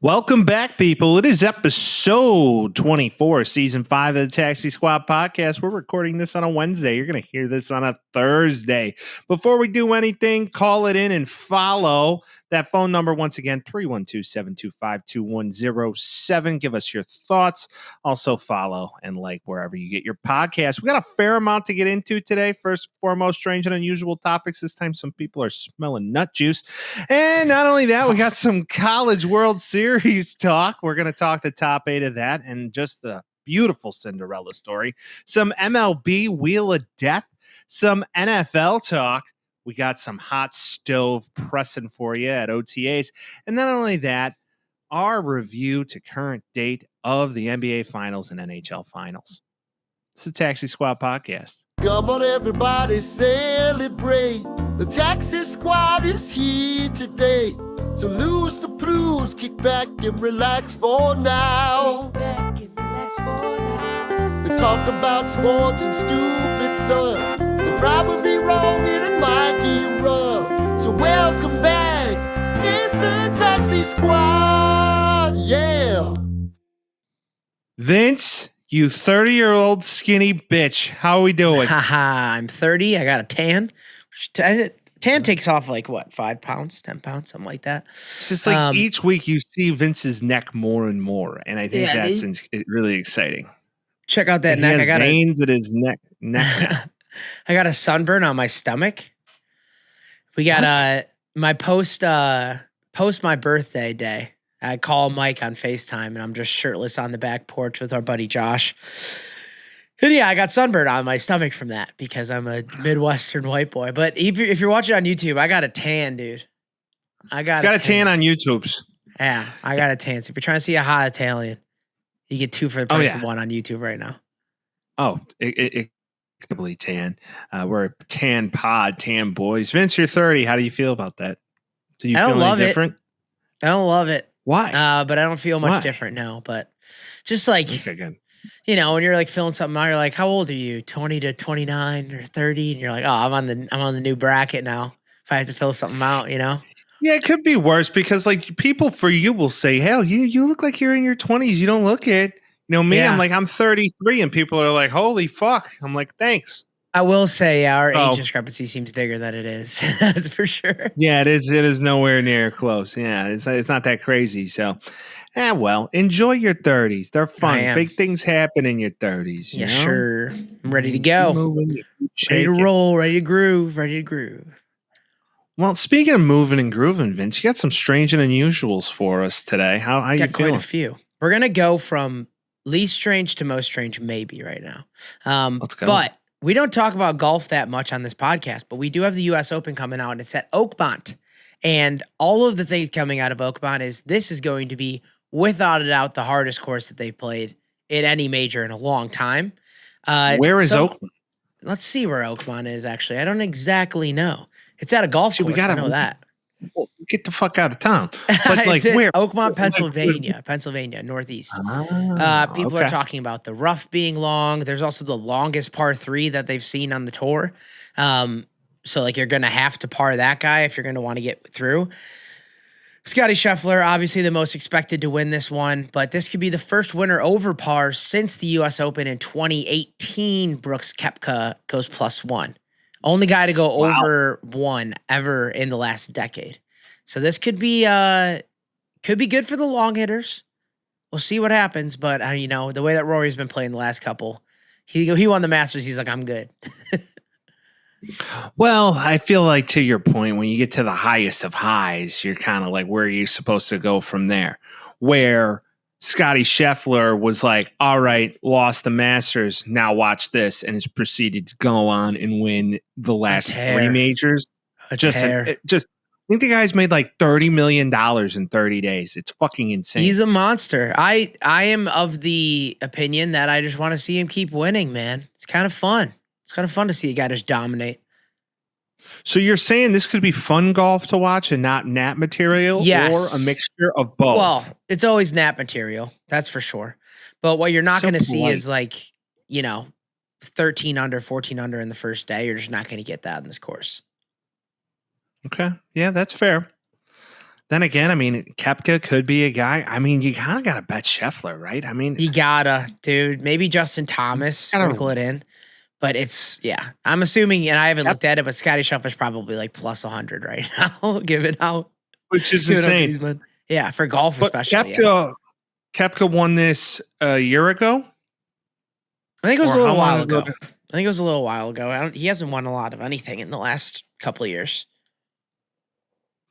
Welcome back, people. It is episode 24, season 5 of the Taxi Squad podcast. We're recording this on a Wednesday. You're going to hear this on a Thursday. Before we do anything, call it in and follow that phone number. Once again, 312-725-2107. Give us your thoughts. Also follow and like wherever you get your podcast. We got a fair amount to get into today. First and foremost, strange and unusual topics. This time, some people are smelling nut juice. And not only that, we got some College World Series talk. We're going to talk the top 8 of that and just the beautiful Cinderella story. Some MLB Wheel of Death, some NFL talk. We got some hot stove pressing for you at OTAs. And not only that, our review to current date of the NBA Finals and NHL Finals. It's the Taxi Squad podcast. Come on, everybody, celebrate. The Taxi Squad is here today. So lose the blues, kick back and relax for now. They talk about sports and stupid stuff. They're probably wrong and it might get rough. So welcome back, it's the Taxi Squad, yeah. Vince, you 30-year-old skinny bitch. How are we doing? I'm 30. I got a tan. Tan takes off like what, 5 pounds, 10 pounds, something like that. It's just like each week you see Vince's neck more and more, and I think that's really exciting. Check out that he neck. Has I got veins at his neck now. I got a sunburn on my stomach. We got my post my birthday day. I call Mike on FaceTime, and I'm just shirtless on the back porch with our buddy Josh. And yeah, I got sunburned on my stomach from that because I'm a Midwestern white boy. But if you're watching on YouTube, I got a tan, dude. I got a tan on YouTube's. Yeah, I got a tan. So if you're trying to see a hot Italian, you get 2 for the price of 1 on YouTube right now. Oh, it probably tan. We're a tan pod, tan boys. Vince, you're 30. How do you feel about that? Do you feel any different? I don't love it. Why? But I don't feel much different now. But just like, good. You know, when you're like filling something out, you're like, how old are you? 20 to 29 or 30? And you're like, oh, I'm on the new bracket now. If I have to fill something out, you know? Yeah, it could be worse because like people for you will say, hell, you look like you're in your 20s. You don't look it. You know, me, I'm like, I'm 33 and people are like, holy fuck. I'm like, thanks. I will say our age discrepancy seems bigger than it is. That's for sure. Yeah, it is. It is nowhere near close. Yeah, it's not that crazy. So, well, enjoy your 30s. They're fun. Big things happen in your 30s. Yeah, sure. I'm ready to go. Ready to roll. Ready to groove. Well, speaking of moving and grooving, Vince, you got some strange and unusuals for us today. How you feeling? Quite a few. We're gonna go from least strange to most strange, maybe right now. Let's go. But we don't talk about golf that much on this podcast, but we do have the U.S. Open coming out, and it's at Oakmont. And all of the things coming out of Oakmont is this is going to be, without a doubt, the hardest course that they've played in any major in a long time. Where is Oakmont? Let's see where Oakmont is, actually. I don't exactly know. It's at a golf course. I know that. Well, get the fuck out of town. But like where? Oakmont, Pennsylvania, Northeast. People are talking about the rough being long. There's also the longest par 3 that they've seen on the tour. So like you're going to have to par that guy if you're going to want to get through. Scotty Scheffler, obviously the most expected to win this one, but this could be the first winner over par since the U.S. Open in 2018. Brooks Koepka goes +1. Only guy to go over 1 ever in the last decade. So this could be good for the long hitters. We'll see what happens, but you know, the way that Rory's been playing the last couple, he won the Masters. He's like, I'm good. Well, I feel like to your point, when you get to the highest of highs, you're kind of like, where are you supposed to go from there? Where Scotty Scheffler was like, all right, lost the Masters. Now watch this. And has proceeded to go on and win the last 3 majors. I think the guy's made like $30 million in 30 days. It's fucking insane. He's a monster. I am of the opinion that I just want to see him keep winning, man. It's kind of fun. It's kind of fun to see a guy just dominate. So you're saying this could be fun golf to watch and not nap material? Yes. Or a mixture of both? Well, it's always nap material. That's for sure. But what you're not going to see is like, you know, 13 under, 14 under in the first day. You're just not going to get that in this course. Okay. Yeah, that's fair. then again, I mean, Koepka could be a guy. I mean, you kind of got to bet Scheffler, right? I mean, you gotta, dude. Maybe Justin Thomas, sprinkle it in. But I'm assuming, and I haven't looked at it, but Scotty Scheffler's probably like plus 100 right now, given how. Which is insane. Yeah, for golf but especially. Koepka won this a year ago? I think it was a little while ago. He hasn't won a lot of anything in the last couple of years.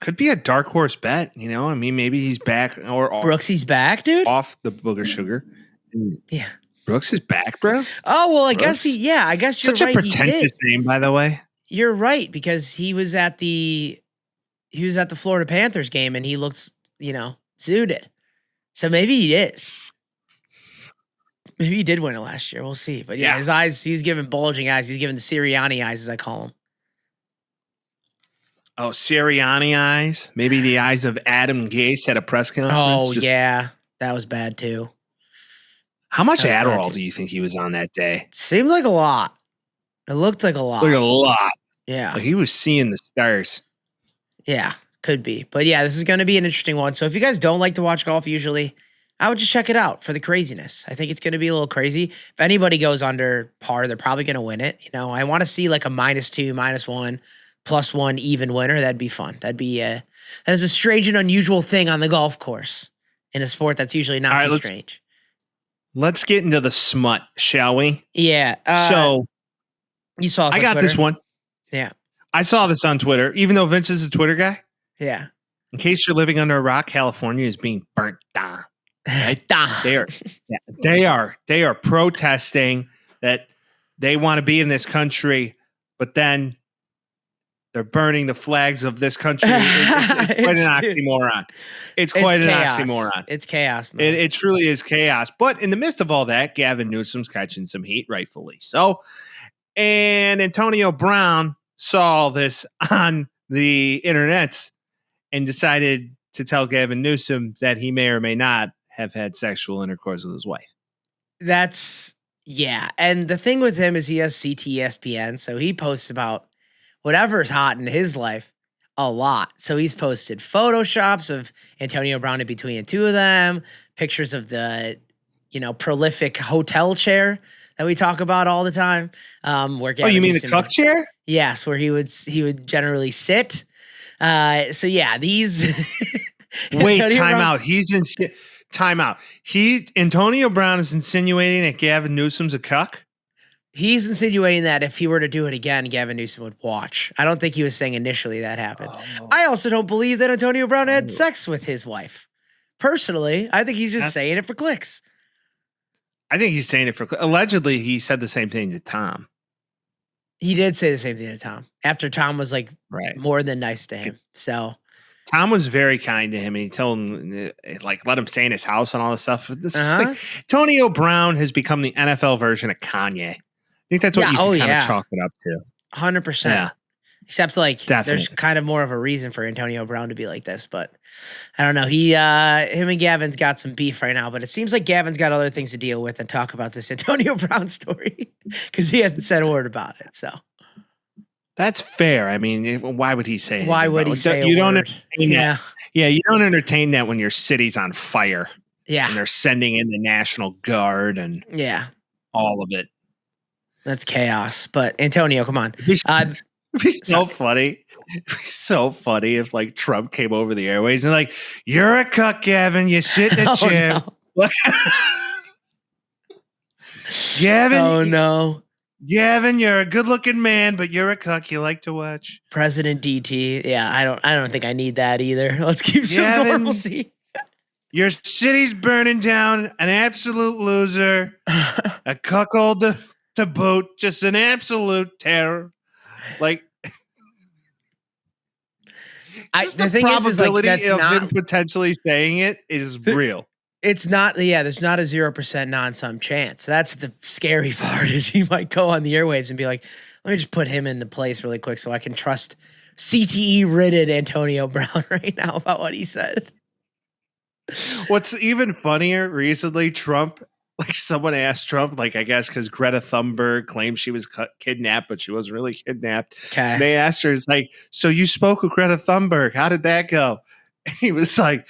Could be a dark horse bet, you know? I mean, maybe he's back or Brooksy's back, dude. Off the booger sugar. Yeah. Brooks is back, bro? Oh, well, I guess you're right. Such a pretentious name, by the way. You're right, because he was at the Florida Panthers game and he looks, suited. So maybe he is. Maybe he did win it last year. We'll see. But his eyes, he's giving bulging eyes. He's giving the Sirianni eyes, as I call them. Oh, Sirianni eyes? Maybe the eyes of Adam Gase at a press conference? Oh, yeah. That was bad, too. How much Adderall do you think he was on that day? Seemed like a lot. It looked like a lot. Like a lot. Yeah. Like he was seeing the stars. Yeah, could be. But yeah, this is going to be an interesting one. So if you guys don't like to watch golf usually, I would just check it out for the craziness. I think it's going to be a little crazy. If anybody goes under par, they're probably going to win it. I want to see like a -2, -1, +1 even winner. That'd be fun. That is a strange and unusual thing on the golf course in a sport that's usually not too strange. Let's get into the smut, shall we? Yeah. So you saw I got Twitter? this one. Yeah. I saw this on Twitter, even though Vince is a Twitter guy. Yeah. In case you're living under a rock, California is being burnt down. Right? They are protesting that they want to be in this country, but then they're burning the flags of this country. It's quite an oxymoron. It's quite an oxymoron. It's chaos, man. It truly is chaos. But in the midst of all that, Gavin Newsom's catching some heat, rightfully so. And Antonio Brown saw this on the internet and decided to tell Gavin Newsom that he may or may not have had sexual intercourse with his wife. And the thing with him is he has CTESPN, so he posts about whatever's hot in his life a lot. So he's posted photoshops of Antonio Brown in between the two of them, pictures of the, prolific hotel chair that we talk about all the time. Where Gavin you mean the cuck chair? Yes, where he would generally sit. These. Wait, time out. Time out. Antonio Brown is insinuating that Gavin Newsom's a cuck? He's insinuating that if he were to do it again, Gavin Newsom would watch. I don't think he was saying initially that happened. Oh. I also don't believe that Antonio Brown had sex with his wife. Personally, I think he's just saying it for clicks. I think he's saying it for clicks. Allegedly, he said the same thing to Tom. He did say the same thing to Tom after Tom was more than nice to him. So Tom was very kind to him, and he told him, let him stay in his house and all this stuff. Antonio Brown has become the NFL version of Kanye. I think that's what you can kind of chalk it up to. 100%. Yeah. Except there's kind of more of a reason for Antonio Brown to be like this, but I don't know. Him and Gavin's got some beef right now, but it seems like Gavin's got other things to deal with and talk about this Antonio Brown story because he hasn't said a word about it. So that's fair. I mean, why would he say? Why would he say? You don't entertain that. Yeah, you don't entertain that when your city's on fire. Yeah, and they're sending in the National Guard and all of it. That's chaos. But Antonio, come on. It'd be so funny. It'd be so funny if Trump came over the airways and you're a cuck, Gavin. You sit in a chair. No. Gavin. Oh no. Gavin, you're a good-looking man, but you're a cuck. You like to watch President DT. Yeah, I don't think I need that either. Let's keep some normalcy. Your city's burning down. An absolute loser. A cuckold to boot. Just an absolute terror. The thing is that's not him potentially saying it is real. It's not, there's not a 0% non-some chance. That's the scary part is he might go on the airwaves and be like, let me just put him into place really quick so I can trust CTE-ridden Antonio Brown right now about what he said. What's even funnier, recently, Trump, someone asked Trump, I guess because Greta Thunberg claimed she was kidnapped, but she wasn't really kidnapped. Okay. They asked her, so you spoke with Greta Thunberg. How did that go? He was like,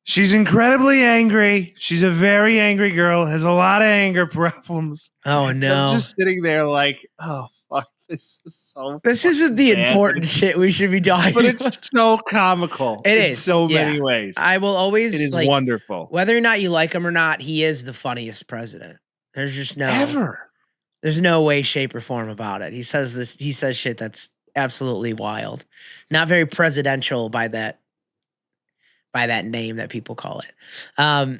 she's incredibly angry. She's a very angry girl, has a lot of anger problems. Oh, no. I'm just sitting there like, oh, fuck. This is so This isn't the bad. important shit we should be talking But about. it's so comical. It in is. so many ways. I will always, it is wonderful. Whether or not you like him or not, he is the funniest president. There's just no... Ever. There's no way, shape, or form about it. He says shit that's absolutely wild. Not very presidential by that name that people call it. Love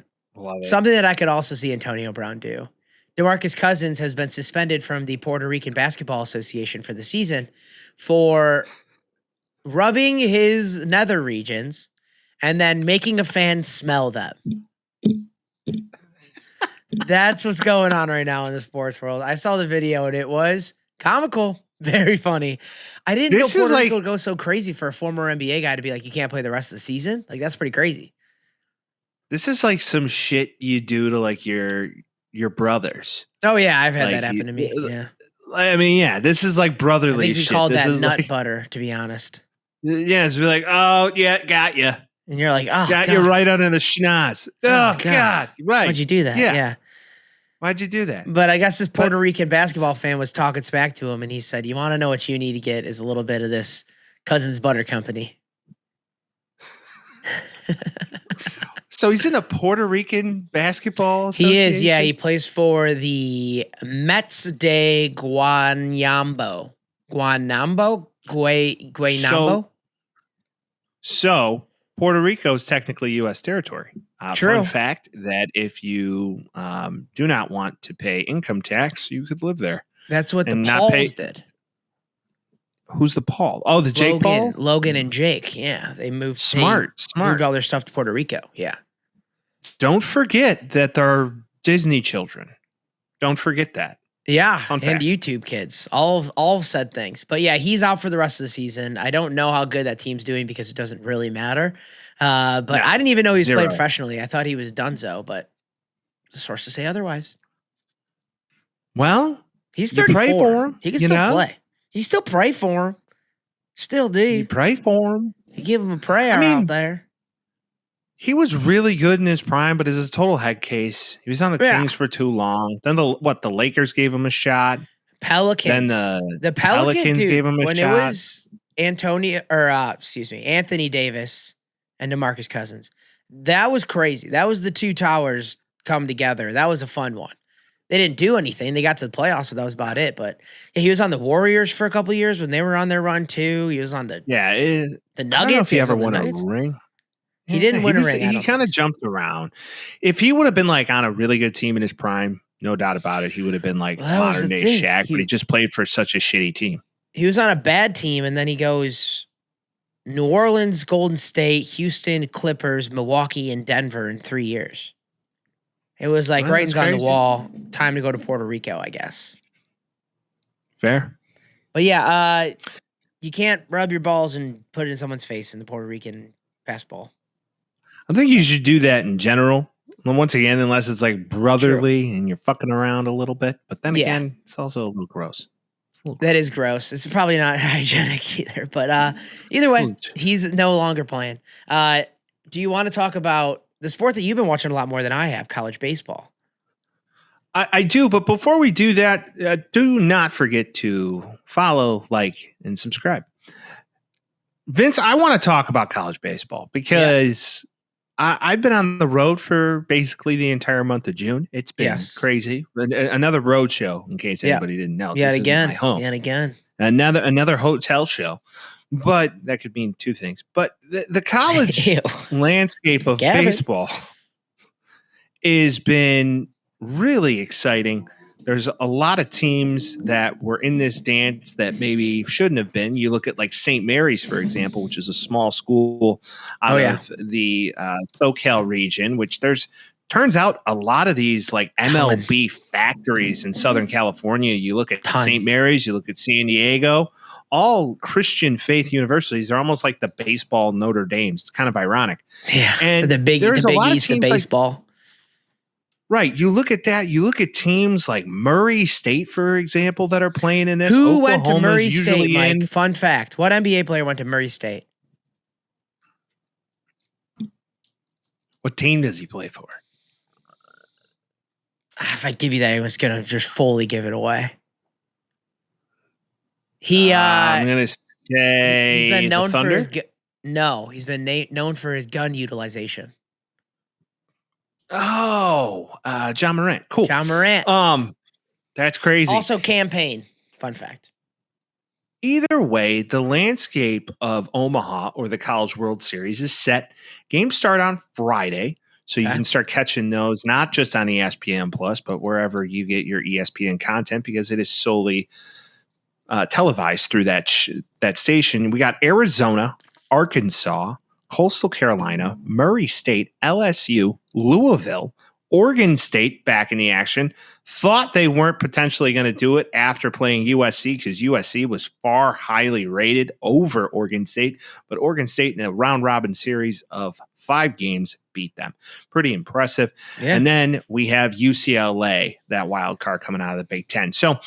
it. Something that I could also see Antonio Brown do. DeMarcus Cousins has been suspended from the Puerto Rican Basketball Association for the season for rubbing his nether regions and then making a fan smell them. That's what's going on right now in the sports world. I saw the video and it was comical. Very funny. I didn't know Puerto Rico would go so crazy for a former NBA guy to be like, you can't play the rest of the season. Like, that's pretty crazy. This is like some shit you do to like your brothers. Oh yeah, I've had that happen to me. Yeah. I mean, yeah, this is like brotherly I think shit. He called this that is nut like, butter, to be honest. Yeah, it's like, oh yeah, got you. And you're like, oh, got God. you right under the schnoz. Oh, God. Right. Why'd you do that? Yeah. Why'd you do that? But I guess this Puerto Rican basketball fan was talking smack to him, and he said, you want to know what you need to get is a little bit of this Cousins Butter Company. So he's in a Puerto Rican basketball He is, yeah. He plays for the Mets de Guaynabo. Guaynabo? So Puerto Rico is technically U.S. territory. True. Fun fact that if you do not want to pay income tax, you could live there. That's what the Pauls did. Who's the Paul? Oh, the Jake Paul? Logan and Jake. Yeah, they moved. Smart. Moved all their stuff to Puerto Rico. Yeah. Don't forget that they're Disney children. Don't forget that. Yeah, and YouTube kids. All said things. But yeah, he's out for the rest of the season. I don't know how good that team's doing because it doesn't really matter. But I didn't even know he was playing professionally. I thought he was donezo, but the sources say otherwise. Well, he's 34. Pray for him. He can still play. You still pray for him. Still do. You pray for him. You give him a prayer out there. He was really good in his prime, but as a total head case, he was on the Kings for too long. Then the Lakers gave him a shot. Pelicans. Then the Pelicans gave him a shot. When it was Anthony Davis and DeMarcus Cousins, that was crazy. That was the two towers come together. That was a fun one. They didn't do anything. They got to the playoffs, but that was about it. But yeah, he was on the Warriors for a couple of years when they were on their run too. He was on the the Nuggets. I don't know if he ever won a ring. He didn't win a ring. He kind of jumped around. If he would have been like on a really good team in his prime, no doubt about it, he would have been like modern day Shaq. But he just played for such a shitty team. He was on a bad team, and then he goes New Orleans, Golden State, Houston, Clippers, Milwaukee, and Denver in 3 years. It was like writings on the wall. Time to go to Puerto Rico, I guess. Fair. But yeah, you can't rub your balls and put it in someone's face in the Puerto Rican basketball. I think you should do that in general. And once again, unless it's like brotherly and you're fucking around a little bit. But then again, it's also a little gross. That is gross. It's probably not hygienic either. But either way, he's no longer playing. Do you want to talk about the sport that you've been watching a lot more than I have, college baseball? I do. But before we do that, do not forget to follow, like, and subscribe. Vince, I want to talk about college baseball because I've been on the road for basically the entire month of June. It's been crazy. Another road show, in case anybody didn't know. Yet this again. is my home. Yet again. Another hotel show. But that could mean two things. But the college landscape of baseball has been really exciting. There's a lot of teams that were in this dance that maybe shouldn't have been. You look at like St. Mary's, for example, which is a small school out of the SoCal region, which turns out a lot of these like MLB factories in Southern California. You look at St. Mary's, you look at San Diego, all Christian faith universities. They're almost like the baseball Notre Dames. It's kind of ironic. Yeah. And the Big East of baseball. Right. You look at that. You look at teams like Murray State, for example, that are playing in this. Who went to Murray State, Mike? Fun fact. What NBA player went to Murray State? What team does he play for? If I give you that, I was gonna just fully give it away. I'm gonna say he's been known the Thunder? for his he's been known for his gun utilization. Oh, John Morant. Cool. John Morant. That's crazy. Also campaign. Fun fact. Either way, the landscape of Omaha or the College World Series is set. Games start on Friday, so you can start catching those not just on ESPN Plus, but wherever you get your ESPN content, because it is solely televised through that station. We got Arizona, Arkansas, Coastal Carolina, Murray State, LSU, Louisville, Oregon State back in the action. Thought they weren't potentially going to do it after playing USC because USC was far highly rated over Oregon State, but Oregon State in a round-robin series of 5 games beat them. Pretty impressive. Yeah. And then we have UCLA, that wild card coming out of the Big Ten. So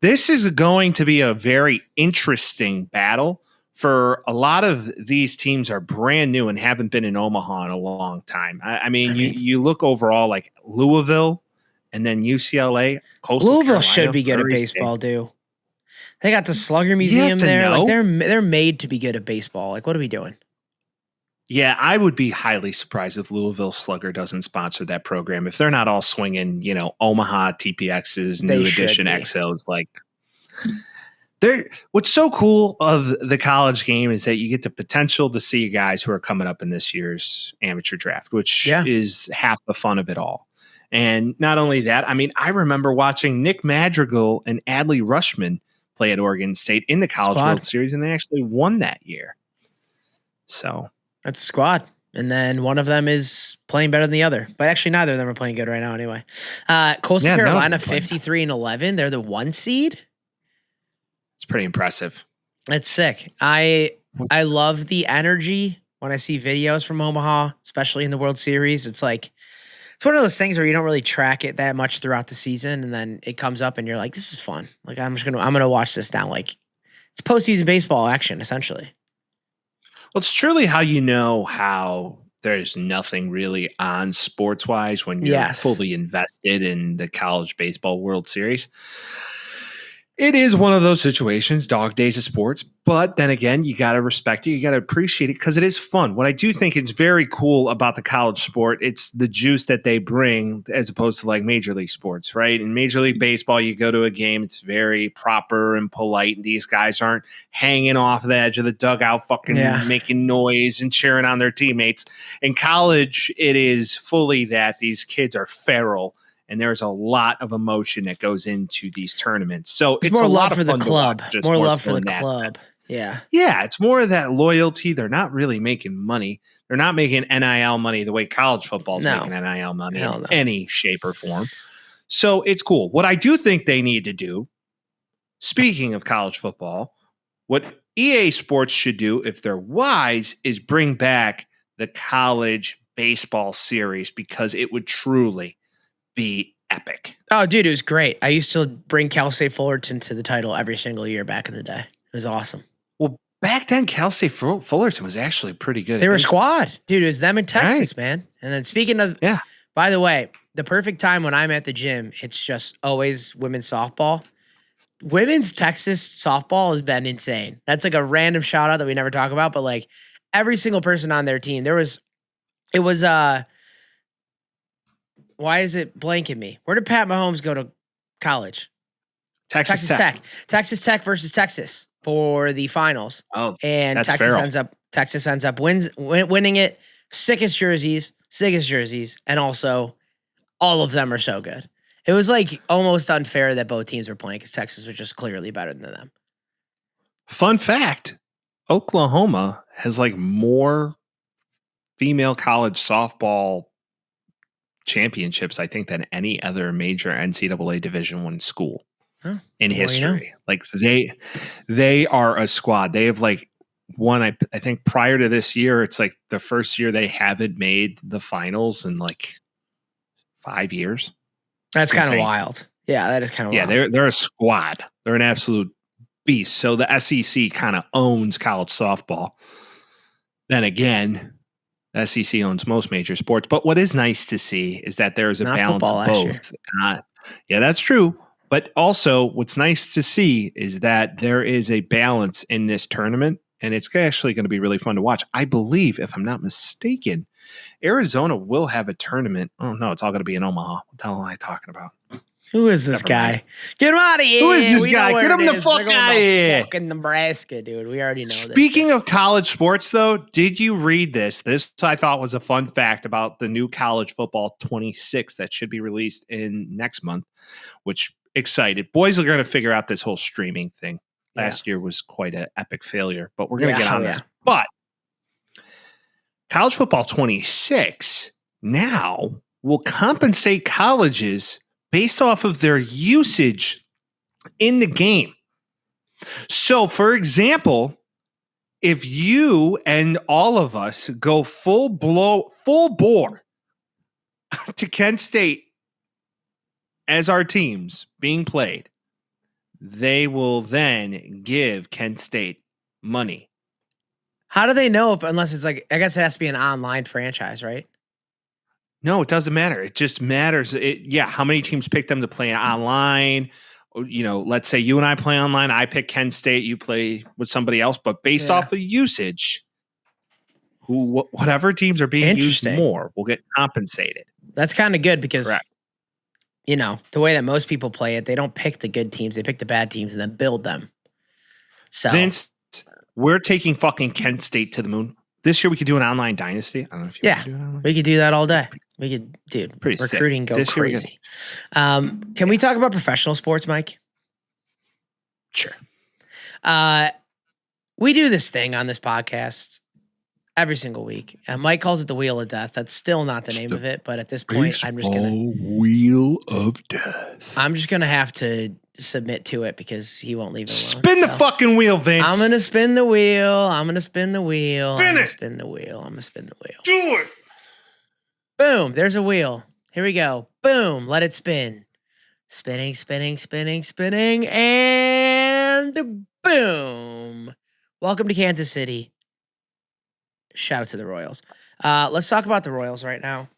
this is going to be a very interesting battle. For a lot of these teams are brand new and haven't been in Omaha in a long time. I mean, you look overall like Louisville and then UCLA. Louisville Carolina, should be good at baseball, dude. They got the Slugger Museum there. Like they're made to be good at baseball. Like, what are we doing? Yeah, I would be highly surprised if Louisville Slugger doesn't sponsor that program. If they're not all swinging, Omaha TPXs, New Edition XOs, like. What's so cool of the college game is that you get the potential to see guys who are coming up in this year's amateur draft, which is half the fun of it all. And not only that, I mean, I remember watching Nick Madrigal and Adley Rushman play at Oregon State in the College World Series, and they actually won that year. So that's a squad. And then one of them is playing better than the other. But actually, neither of them are playing good right now anyway. Coastal Carolina, 53-11. They're the 1 seed. It's pretty impressive. It's sick. I love the energy when I see videos from Omaha, especially in the World Series. It's like it's one of those things where you don't really track it that much throughout the season, and then it comes up and you're like, this is fun. Like I'm gonna watch this now. Like it's postseason baseball action, essentially. Well, it's truly how you know how there's nothing really on sports-wise when you're fully invested in the college baseball World Series. It is one of those situations, dog days of sports, but then again, you got to respect it. You got to appreciate it because it is fun. What I do think is very cool about the college sport, it's the juice that they bring as opposed to like Major League sports, right? In Major League Baseball, you go to a game, it's very proper and polite, and these guys aren't hanging off the edge of the dugout fucking making noise and cheering on their teammates. In college, it is fully that these kids are feral. And there's a lot of emotion that goes into these tournaments. So it's more a lot love for the club. More love for the club. Yeah. Yeah. It's more of that loyalty. They're not really making money. They're not making NIL money the way college football is making NIL money in any shape or form. So it's cool. What I do think they need to do, speaking of college football, what EA Sports should do, if they're wise, is bring back the college baseball series because it would truly be epic. Oh, dude, it was great. I used to bring Cal State Fullerton to the title every single year back in the day. It was awesome. Well, back then, Cal State Fullerton was actually pretty good. They were a squad. Dude, it was them in Texas, man. And then speaking of, by the way, the perfect time when I'm at the gym, it's just always women's softball. Women's Texas softball has been insane. That's like a random shout out that we never talk about, but like every single person on their team, why is it blanking me? Where did Pat Mahomes go to college? Texas Tech. Texas Tech versus Texas for the finals. Oh, and Texas ends up winning it. Sickest jerseys, and also all of them are so good. It was like almost unfair that both teams were playing because Texas was just clearly better than them. Fun fact: Oklahoma has like more female college softball championships, I think, than any other major NCAA Division I school in history. Like they are a squad. They have like won. I think prior to this year, it's like the first year they haven't made the finals in like 5 years. That's kind of wild. Yeah, that is kind of wild. Yeah, they're a squad. They're an absolute beast. So the SEC kind of owns college softball. Then again, SEC owns most major sports. But what is nice to see is that there is a balance of both. Yeah, that's true. But also, what's nice to see is that there is a balance in this tournament, and it's actually going to be really fun to watch. I believe, if I'm not mistaken, Arizona will have a tournament. Oh, no, it's all going to be in Omaha. What the hell am I talking about? Who is this guy? Get him out of here. Who is this guy? Get him the fuck out of here. Fucking Nebraska, dude. We already know this. Speaking of college sports, though, did you read this? This I thought was a fun fact about the new college football 26 that should be released in next month, which excited. Boys are going to figure out this whole streaming thing. Last year was quite an epic failure, but we're going to get on this. But college football 26 now will compensate colleges based off of their usage in the game. So, for example, if you and all of us go full bore to Kent State as our teams being played, they will then give Kent State money. How do they know unless it's like, I guess it has to be an online franchise, right? No, it doesn't matter. It just matters. How many teams pick them to play online? Let's say you and I play online. I pick Kent State. You play with somebody else. But based off of usage, whatever teams are being used more will get compensated. That's kind of good because, the way that most people play it, they don't pick the good teams. They pick the bad teams and then build them. So Vince, we're taking fucking Kent State to the moon. This year we could do an online dynasty. I don't know if you can do it online. We could do that all day. We could, dude. Pretty recruiting sick. Go crazy. Can we talk about professional sports, Mike? Sure. We do this thing on this podcast every single week. And Mike calls it the Wheel of Death. That's still not the name of it, but at this point, I'm just gonna Wheel of Death. I'm just gonna have to submit to it because he won't leave it alone. Spin the fucking wheel, Vince. I'm gonna spin the wheel. I'm gonna spin the wheel. I'm gonna spin the wheel. I'm gonna spin the wheel. Do it. Boom. There's a wheel. Here we go. Boom. Let it spin. Spinning, spinning, spinning, spinning, and boom. Welcome to Kansas City. Shout out to the Royals. Let's talk about the Royals right now.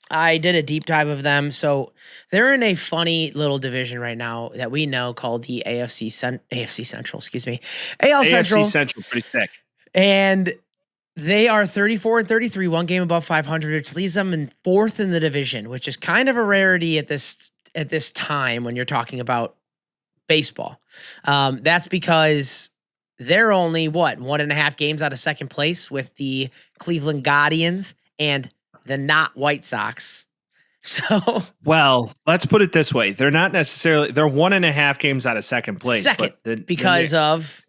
I did a deep dive of them. So they're in a funny little division right now that we know called the AFC Central, AL Central. AFC Central, pretty sick. And they are 34-33, one game above 500, which leaves them in fourth in the division, which is kind of a rarity at this time when you're talking about baseball. That's because they're only 1.5 games out of second place with the Cleveland Guardians and the not White Sox. So, well, let's put it this way: they're 1.5 games out of second place. Because of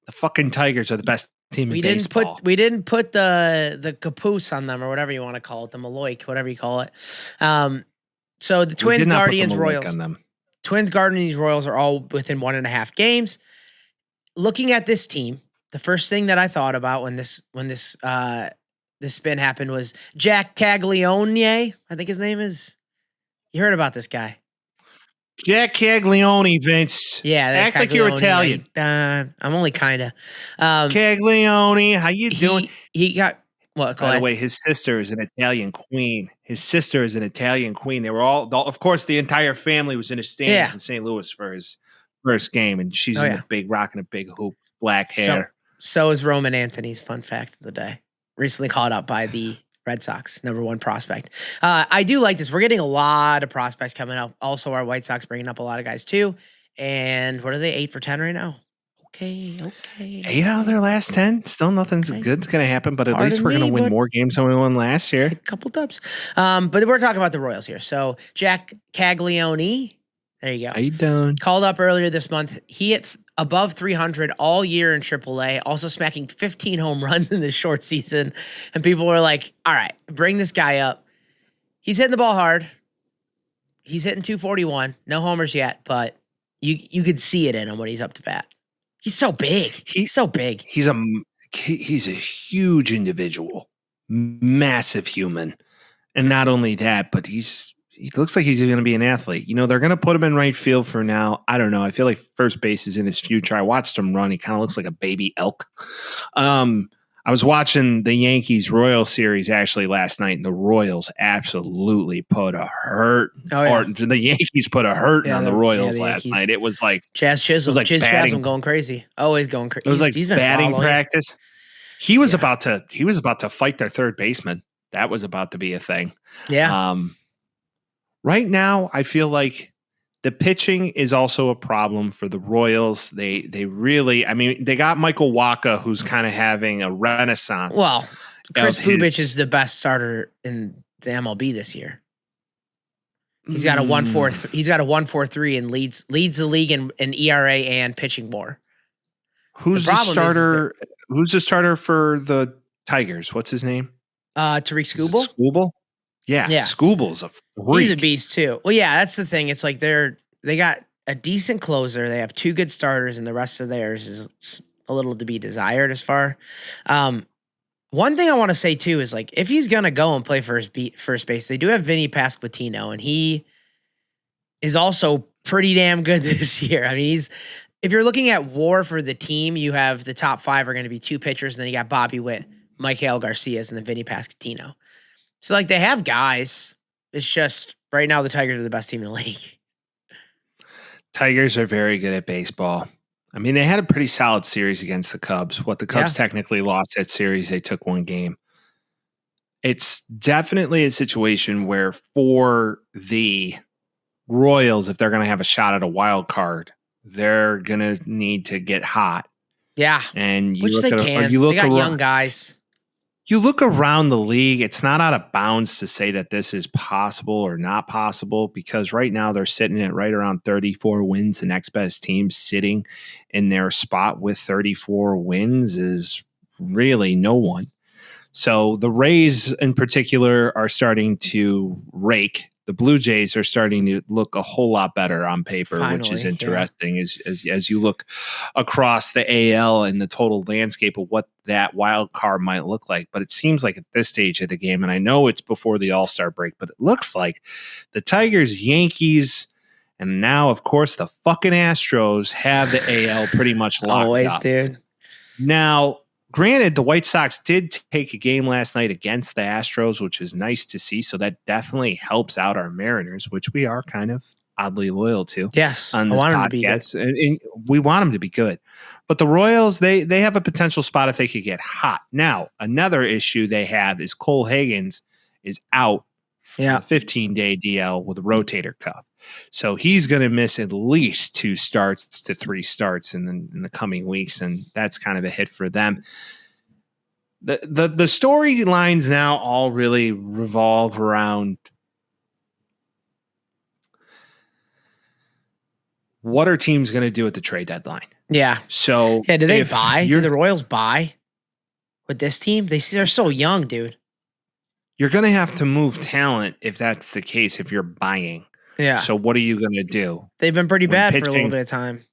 the fucking Tigers are the best team in baseball. We didn't put the caboose on them or whatever you want to call it, the Maloik, whatever you call it. So the Twins, Guardians, Royals, Twins, Guardians, Royals are all within 1.5 games. Looking at this team, the first thing that I thought about when this spin happened was Jack Caglione. I think his name is. You heard about this guy? Jack Caglione, Vince. Yeah, act like you're Italian. I'm only kind of. Caglione, how you doing? He got what? By the way, his sister is an Italian queen. They were all, of course, the entire family was in his stands in St. Louis for his first game, and she's rocking a big hoop, black hair. So is Roman Anthony's fun fact of the day. Recently called up by the Red Sox, #1 prospect. I do like this. We're getting a lot of prospects coming up. Also, our White Sox bringing up a lot of guys too. And what are they, 8 for 10 right now? Okay. 8 out of their last 10. Still nothing's good's going to happen, but at least we're going to win more games than we won last year. A couple dubs. But we're talking about the Royals here. So Jack Caglione, there you go. How you doing? Called up earlier this month. He hit above 300 all year in AAA, also smacking 15 home runs in this short season. And people were like, all right, bring this guy up. He's hitting the ball hard. He's hitting 241. No homers yet, but you could see it in him when he's up to bat. He's so big. He's so big. He's a huge individual, massive human. And not only that, but he looks like he's going to be an athlete. They're going to put him in right field for now. I don't know. I feel like first base is in his future. I watched him run. He kind of looks like a baby elk. I was watching the Yankees Royals series actually last night, and the Royals absolutely put a hurt. Or the Yankees put a hurting on the Royals last night. It was like Chaz Chisholm. It was like Chisholm going crazy. Always going crazy. It was like he's been batting practice. He was about to fight their third baseman. That was about to be a thing. Yeah. Right now, I feel like the pitching is also a problem for the Royals. They really, I mean, they got Michael Wacha, who's kind of having a renaissance. Well, Chris Bubich is the best starter in the MLB this year. He's got a 1.43. He's got a 1.43 and leads the league in ERA and pitching WAR. Who's the starter? Who's the starter for the Tigers? What's his name? Tariq Skubal. Skubal? Yeah. Skubal's a freak. He's a beast too. Well, yeah, that's the thing. It's like they got a decent closer. They have two good starters, and the rest of theirs is a little to be desired as far. One thing I want to say too is like if he's gonna go and play first base, they do have Vinny Pasquantino, and he is also pretty damn good this year. I mean, if you're looking at WAR for the team, you have the top 5 are going to be 2 pitchers, and then you got Bobby Witt, Michael Garcias, and then Vinny Pasquantino. So, like, they have guys. It's just, right now, the Tigers are the best team in the league. Tigers are very good at baseball. I mean, they had a pretty solid series against the Cubs. The Cubs technically lost that series. They took 1 game. It's definitely a situation where for the Royals, if they're going to have a shot at a wild card, they're going to need to get hot. Yeah. And which they can. They got young guys. You look around the league, it's not out of bounds to say that this is possible or not possible because right now they're sitting at right around 34 wins. The next best team sitting in their spot with 34 wins is really no one. So the Rays in particular are starting to rake. The Blue Jays are starting to look a whole lot better on paper, which is interesting as you look across the AL and the total landscape of what that wild card might look like. But it seems like at this stage of the game, and I know it's before the All-Star break, but it looks like the Tigers, Yankees, and now, of course, the fucking Astros have the AL pretty much locked Always, up. Dude. Now, granted, the White Sox did take a game last night against the Astros, which is nice to see. So that definitely helps out our Mariners, which we are kind of oddly loyal to. Yes, on this podcast. And we want them to be good. But the Royals, they have a potential spot if they could get hot. Now, another issue they have is Cole Higgins is out for a 15-day DL with a rotator cuff. So he's going to miss at least 2 starts to 3 starts in the coming weeks, and that's kind of a hit for them. The storylines now all really revolve around what are teams going to do at the trade deadline? Yeah. So do they buy? Do the Royals buy with this team? They're so young, dude. You're going to have to move talent if that's the case, if you're buying. Yeah. So what are you going to do? They've been pretty bad for a little bit of time.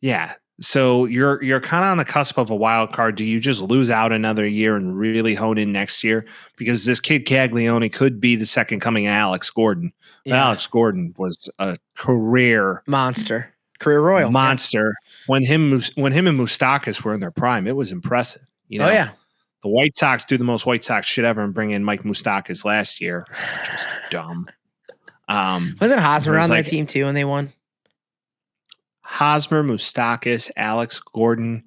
Yeah. So you're kind of on the cusp of a wild card. Do you just lose out another year and really hone in next year? Because this kid Caglione could be the second coming of Alex Gordon. Yeah. Alex Gordon was a career monster, career Royal monster. Yeah. When him and Moustakas were in their prime, it was impressive. You know? Oh yeah. The White Sox do the most White Sox shit ever and bring in Mike Moustakas last year, which was dumb. Wasn't Hosmer on that team too when they won? Hosmer, Moustakas, Alex Gordon,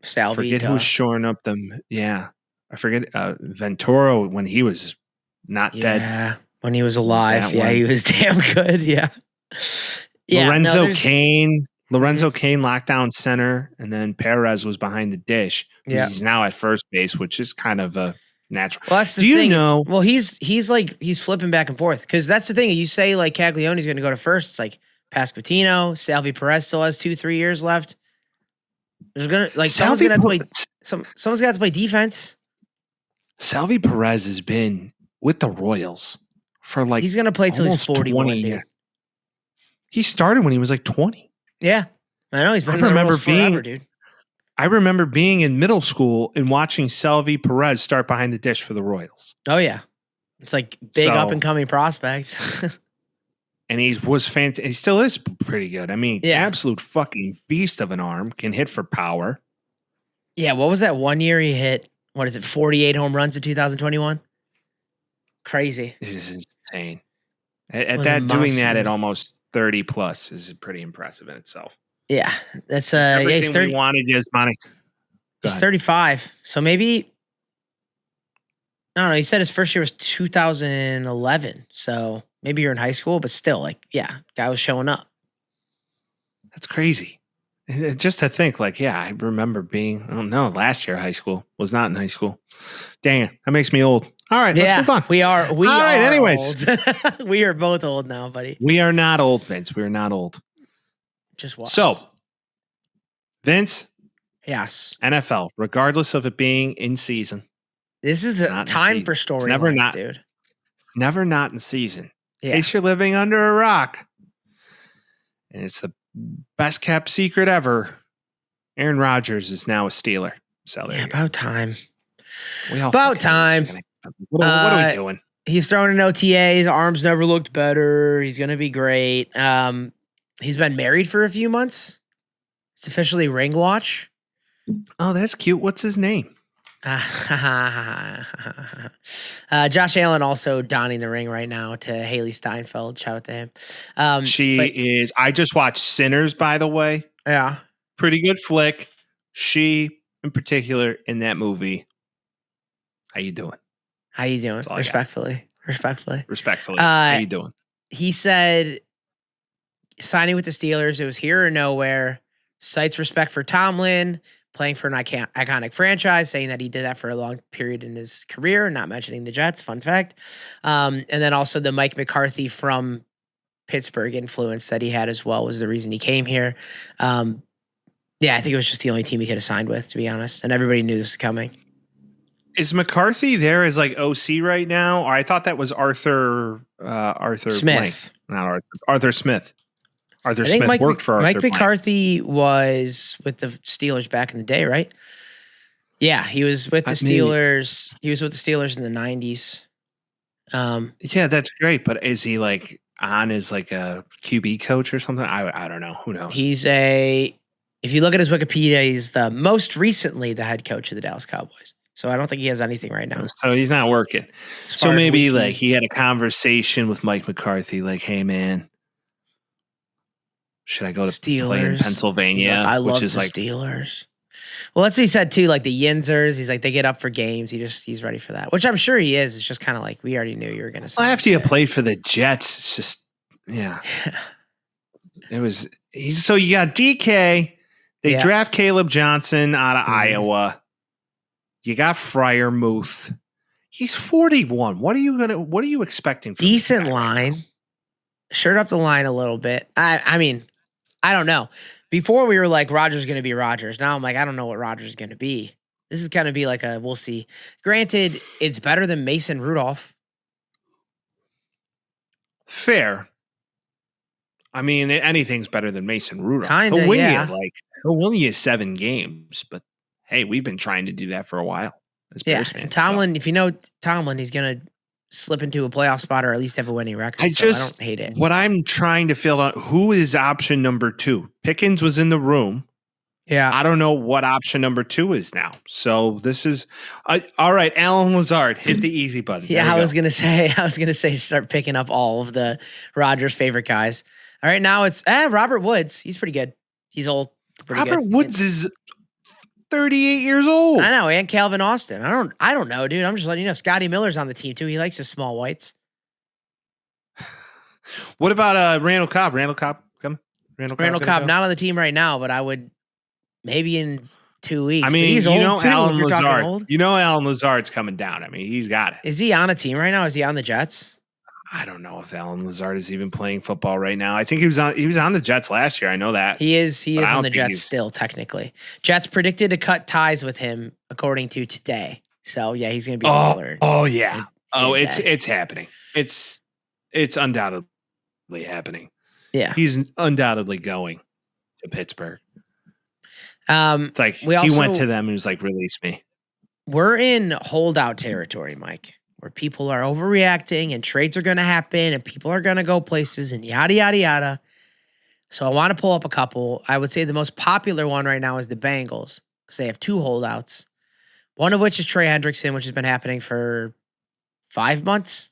Salvi. Forget who's shoring up them. Yeah, I forget Ventura when he was not dead. Yeah, when he was alive. Yeah, he was damn good. Yeah. Lorenzo Cain, lockdown center, and then Perez was behind the dish. Yeah, he's now at first base, which is kind of a natural. Well, that's the thing. You know? Well, he's flipping back and forth because that's the thing. You say like Caglione's going to go to first. It's like Pasquantino, Salvi Perez still has 2-3 years left. There's gonna someone's gonna have to play. Someone's got to play defense. Salvi Perez has been with the Royals for like he's gonna play till he's 41. Dude. He started when he was like 20. Yeah, I know he's been. Forever, dude. I remember being in middle school and watching Salvi Perez start behind the dish for the Royals. Oh yeah, it's like big up and coming prospect. And he was fantastic. He still is pretty good. I mean, absolute fucking beast of an arm. Can hit for power. Yeah, what was that one year he hit? What is it, 48 home runs in 2021? Crazy. It is insane. At Was a that, doing that monster. at almost 30 plus is pretty impressive in itself. Yeah, that's Everything he's 30. we wanted is money. He's 35, so maybe I don't know. He said his first year was 2011, so maybe you're in high school, but still, like, yeah, guy was showing up. That's crazy. Just to think, like, yeah, I remember being, oh no, last year high school was not in high school. Dang it, that makes me old. All right, let's move on. We are. We All are. right, anyways. Old. We are both old now, buddy. We are not old, Vince. We are not old. Just what? So, Vince, yes, NFL, regardless of it being in season, this is the not in time season. for It's never storylines, not, dude. never not in season. In Yeah. case you're living under a rock, and it's the best kept secret ever. Aaron Rodgers is now a Steeler. So there Yeah, you go. about time. We all About fucking know time. what are we doing? He's throwing in OTAs. Arms never looked better. He's gonna be great. He's been married for a few months. It's officially ring watch. Oh, that's cute. What's his name? Josh Allen also donning the ring right now to Haley Steinfeld. Shout out to him. Is. I just watched Sinners, by the way. Yeah. Pretty good flick. She, in particular, in that movie. How you doing? How you doing? all I got. Respectfully. Respectfully. How you doing? He said signing with the Steelers, it was here or nowhere. Cites respect for Tomlin, playing for an iconic franchise, saying that he did that for a long period in his career, not mentioning the Jets, fun fact. And then also the Mike McCarthy from Pittsburgh influence that he had as well was the reason he came here. Yeah, I think it was just the only team he could have signed with, to be honest. And everybody knew this was coming. Is McCarthy there as like OC right now? Or I thought that was Arthur Smith. Blank. Not Arthur. Arthur Smith. Arthur I think Smith worked for Arthur Mike Blank. McCarthy was with the Steelers back in the day, right? Yeah, he was with the Steelers. He was with the Steelers in the 90s. Yeah, that's great. But is he like on as like a QB coach or something? I don't know. Who knows? If you look at his Wikipedia, he's the most recently the head coach of the Dallas Cowboys. So I don't think he has anything right now. So he's not working. As So far as maybe wiki. like he had a conversation with Mike McCarthy, like, "Hey man, should I go to play in Steelers. He's Pennsylvania?" like, I love which is the like, Steelers. Well, that's what he said too. Like the Yinzers, he's like they get up for games. He's ready for that, which I'm sure he is. It's just kind of like we already knew you were going to say. well, after you played for the Jets, it's just it was. So you got DK. They Yeah. draft Caleb Johnson out of Mhm. Iowa. You got Fryermuth. He's 41. What are you expecting from this Decent guy? line, shirt up the line a little bit. I mean, I don't know. Before we were like Rodgers going to be Rodgers. Now I'm like I don't know what Rodgers is going to be. This is going to be like a we'll see. Granted, it's better than Mason Rudolph. Fair. I mean, anything's better than Mason Rudolph. Kinda, he'll win yeah. he'll win you 7 games, but hey, we've been trying to do that for a while. As Yeah, Bears fans, and so. Tomlin. If you know Tomlin, he's going to slip into a playoff spot or at least have a winning record. I I don't hate it. What I'm trying to fill out, who is option number 2? Pickens was in the room. Yeah, I don't know what option number 2 is now. So this is all right. Alan Lazard, hit the easy button. yeah. There I we was go. gonna say start picking up all of the Rodgers favorite guys. All right, now it's Robert Woods. He's pretty good. He's old. Pretty Robert good. Woods is 38 years old. I know, and Calvin Austin. I don't know, dude. I'm just letting you know. Scotty Miller's on the team too. He likes his small whites. What about Randall Cobb? Randall Cobb Randall gonna Cobb go? not on the team right now, but I would maybe in 2 weeks. I But mean, he's you old know, too. Alan if you're talking Lazard. old. You know, Alan Lazard's coming down. I mean, he's got it. Is he on a team right now? Is he on the Jets? I don't know if Alan Lazard is even playing football right now. I think he was on the Jets last year. I know that. He is But I on don't the think Jets he's- still, technically. Jets predicted to cut ties with him according to today. So yeah, he's gonna be a Steeler. Oh yeah. Oh, Yeah. it's happening. It's undoubtedly happening. Yeah. He's undoubtedly going to Pittsburgh. It's like We he went also- to them and was like, "Release me." We're in holdout territory, Mike, where people are overreacting and trades are gonna happen and people are gonna go places and yada yada yada. So I want to pull up a couple. I would say the most popular one right now is the Bengals because they have 2 holdouts. One of which is Trey Hendrickson, which has been happening for 5 months.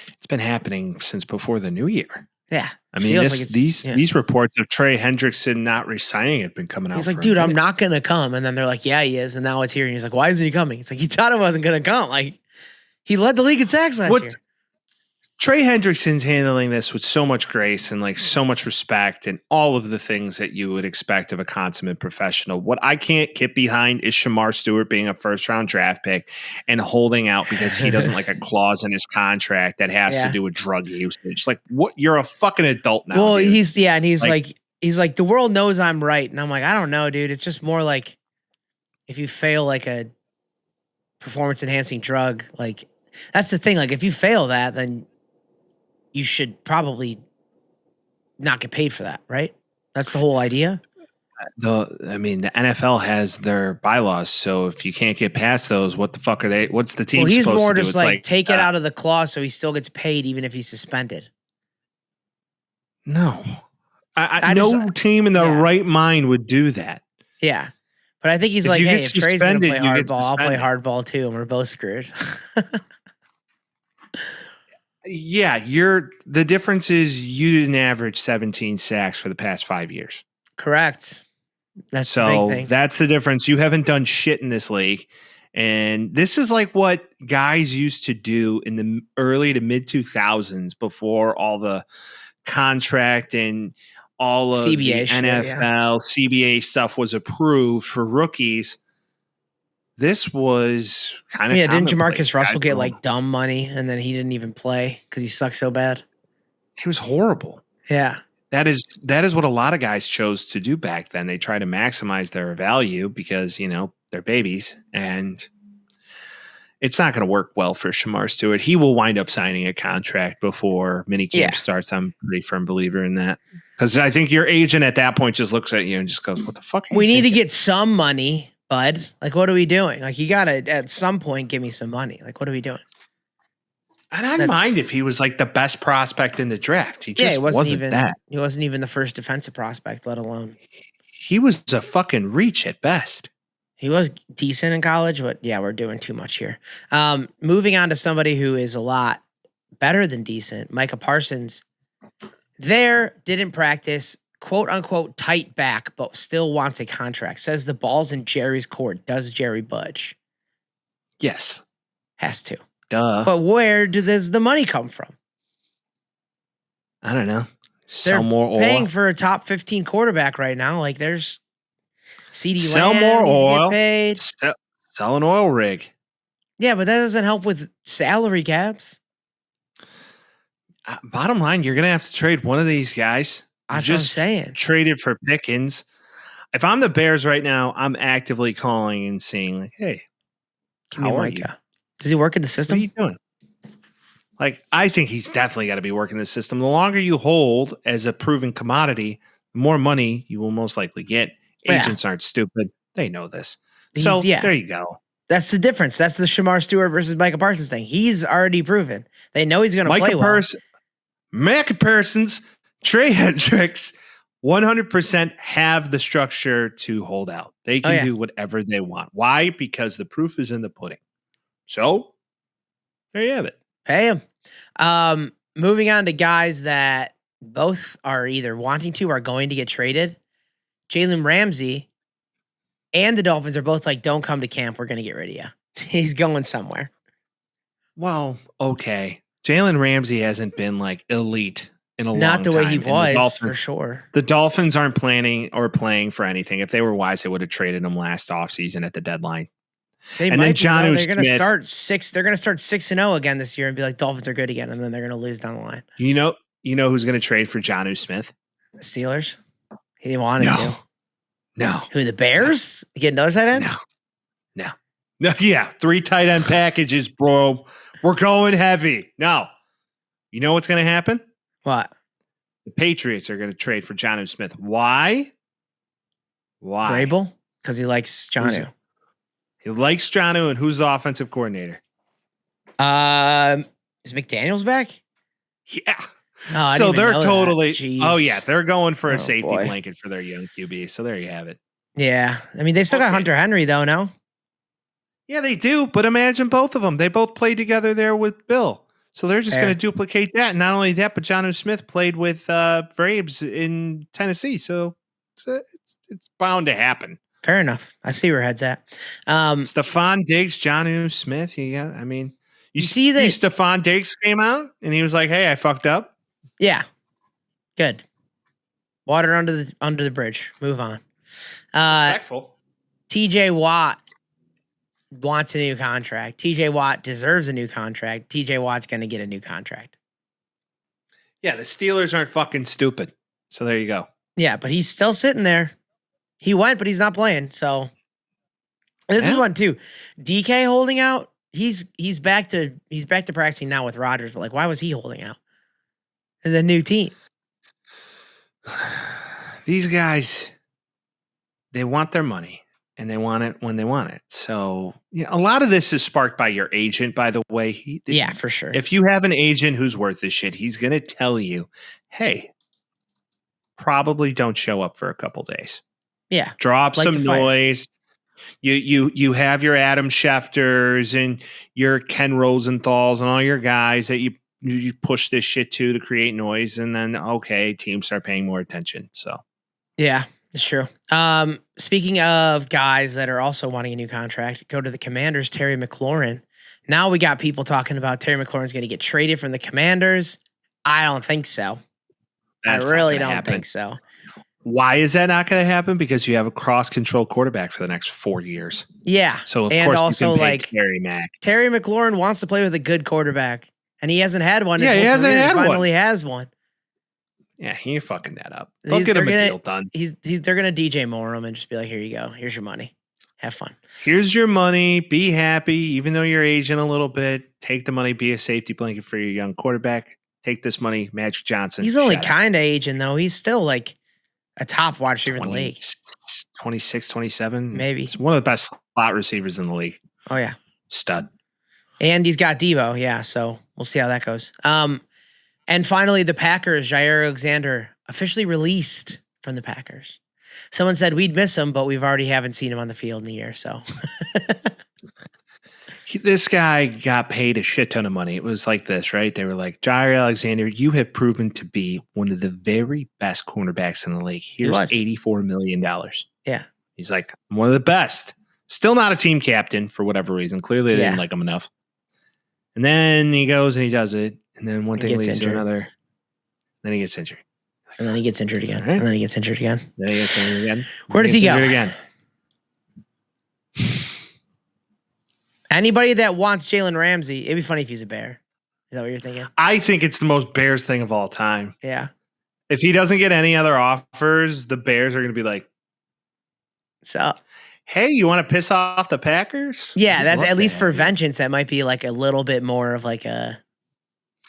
It's been happening since before the new year. Yeah. I mean, these reports of Trey Hendrickson not resigning have been coming out. He's like, dude, I'm not going to come. And then they're like, yeah, he is. And now it's here. And he's like, why isn't he coming? It's like, he thought it wasn't going to come. Like, he led the league in sacks last year. Trey Hendrickson's handling this with so much grace and like so much respect and all of the things that you would expect of a consummate professional. What I can't get behind is Shamar Stewart being a first-round draft pick and holding out because he doesn't like a clause in his contract that has to do with drug usage. Like, what? You're a fucking adult now. Well, dude. he's like, the world knows I'm right. And I'm like, I don't know, dude. It's just more like if you fail like a performance-enhancing drug, like that's the thing. Like, if you fail that, then you should probably not get paid for that, right? That's the whole idea. The NFL has their bylaws, so if you can't get past those, what the fuck are they? What's the team supposed to do? He's more just like take it out of the clause so he still gets paid even if he's suspended. No. No team in their right mind would do that. Yeah. But I think he's like, hey, if Trey's going to play hardball, I'll play hardball too, and we're both screwed. Yeah, the difference is you didn't average 17 sacks for the past 5 years. Correct. That's the big thing. That's the difference. You haven't done shit in this league. And this is like what guys used to do in the early to mid 2000s before all the contract and all of CBA the NFL, CBA stuff was approved for rookies. This was kind of didn't Jamarcus Russell get like dumb money and then he didn't even play because he sucked so bad? He was horrible. Yeah. That is what a lot of guys chose to do back then. They try to maximize their value because, they're babies, and it's not going to work well for Shamar Stewart. He will wind up signing a contract before minicamp starts. I'm a pretty firm believer in that. Because I think your agent at that point just looks at you and just goes, what the fuck are you need to get some money, bud. Like, what are we doing? Like, you got to, at some point, give me some money. Like, what are we doing? And I don't mind if he was like the best prospect in the draft. He just wasn't even that. He wasn't even the first defensive prospect, let alone. He was a fucking reach at best. He was decent in college, but yeah, we're doing too much here. Moving on to somebody who is a lot better than decent, Micah Parsons. Didn't practice, quote unquote, tight back, but still wants a contract. Says the ball's in Jerry's court. Does Jerry budge? Yes. Has to. Duh. But where does the money come from? I don't know. They're paying for a top 15 quarterback right now. Like, there's CD Sell Lamb, more oil. Get paid. Sell an oil rig. Yeah, but that doesn't help with salary caps. Bottom line, you're going to have to trade one of these guys. That's what I'm saying. Traded for Pickens. If I'm the Bears right now, I'm actively calling and saying, like, hey, how are you? Does he work in the system? What are you doing? Like, I think he's definitely got to be working the system. The longer you hold as a proven commodity, the more money you will most likely get. Agents aren't stupid. They know this. There you go. That's the difference. That's the Shamar Stewart versus Micah Parsons thing. He's already proven. They know he's going to play well. Micah Parsons, Trey Hendricks, 100% have the structure to hold out. They can do whatever they want. Why? Because the proof is in the pudding. So, there you have it. Pay him. Moving on to guys that both are either wanting to or going to get traded. Jalen Ramsey and the Dolphins are both like, don't come to camp. We're going to get rid of you. He's going somewhere. Well, okay. Jalen Ramsey hasn't been like elite in a long time. Not the way he was, for sure. The Dolphins aren't planning or playing for anything. If they were wise, they would have traded him last offseason at the deadline. They're going to start 6-0 again this year and be like, Dolphins are good again, and then they're going to lose down the line. You know who's going to trade for Jonnu Smith? The Steelers. He wanted to. No. Who, the Bears? You get another tight end? No. Yeah, 3 tight end packages, bro. We're going heavy. No. You know what's going to happen? What? The Patriots are going to trade for Jonnu Smith. Why? Vrabel? Because he likes Jonnu. He likes Jonnu, and who's the offensive coordinator? Is McDaniels back? Yeah. I So didn't even they're know totally. that. Oh yeah, they're going for a safety boy. blanket for their young QB. So there you have it. Yeah. I mean, they still got Hunter Henry, though, no? Yeah, they do. But imagine both of them. They both played together there with Bill. So they're just going to duplicate that. And not only that, but Jonnu Smith played with Vrabes in Tennessee. So it's bound to happen. Fair enough. I see where head's at. Stephon Diggs, Jonnu Smith. Yeah, I mean, you see that Stephon Diggs came out and he was like, "Hey, I fucked up." Yeah, good. Water under the bridge. Move on. Respectful. TJ Watt wants a new contract. TJ Watt deserves a new contract. TJ Watt's going to get a new contract. Yeah, the Steelers aren't fucking stupid. So there you go. Yeah, but he's still sitting there. He went, but he's not playing. So this is one too. DK holding out. He's back to practicing now with Rodgers. But like, why was he holding out? It's a new team. These guys, they want their money. And they want it when they want it. So a lot of this is sparked by your agent, by the way. Yeah, for sure. If you have an agent who's worth this shit, he's going to tell you, hey, probably don't show up for a couple days. Yeah. Drop some noise. You have your Adam Schefters and your Ken Rosenthals and all your guys that you push this shit to create noise. And then, okay, teams start paying more attention. So, yeah. It's true. Speaking of guys that are also wanting a new contract, go to the Commanders, Terry McLaurin. Now we got people talking about Terry McLaurin's going to get traded from the Commanders. I don't think so. I really don't think so. Why is that not going to happen? Because you have a cross-control quarterback for the next 4 years. Yeah. So, of course, also, you can pay Terry McLaurin wants to play with a good quarterback, and he hasn't had one. Yeah, he hasn't had one. He finally has one. Yeah, you're fucking that up. They'll get him a deal done. They're gonna DJ Moore him and just be like, "Here you go. Here's your money. Have fun. Here's your money. Be happy, even though you're aging a little bit. Take the money. Be a safety blanket for your young quarterback. Take this money, Magic Johnson." He's only kind of aging though. He's still like a top wide receiver in the league. 26, 27, maybe. He's one of the best slot receivers in the league. Oh yeah, stud. And he's got Deebo. Yeah, so we'll see how that goes. And finally, the Packers, Jair Alexander, officially released from the Packers. Someone said we'd miss him, but we've already haven't seen him on the field in a year. So this guy got paid a shit ton of money. It was like this, right? They were like, Jair Alexander, you have proven to be one of the very best cornerbacks in the league. Here's $84 million. Yeah. He's like, I'm one of the best. Still not a team captain for whatever reason. Clearly they didn't like him enough. And then he goes and he does it. And then one thing leads to another. Then he gets injured. And then he gets injured again. Right. And then he gets injured again. Then he gets injured again. Where does he go? Again. Anybody that wants Jalen Ramsey, it'd be funny if he's a Bear. Is that what you're thinking? I think it's the most Bears thing of all time. Yeah. If he doesn't get any other offers, the Bears are going to be like, so, hey, you want to piss off the Packers? Yeah, that's at least for vengeance. That might be like a little bit more of like a.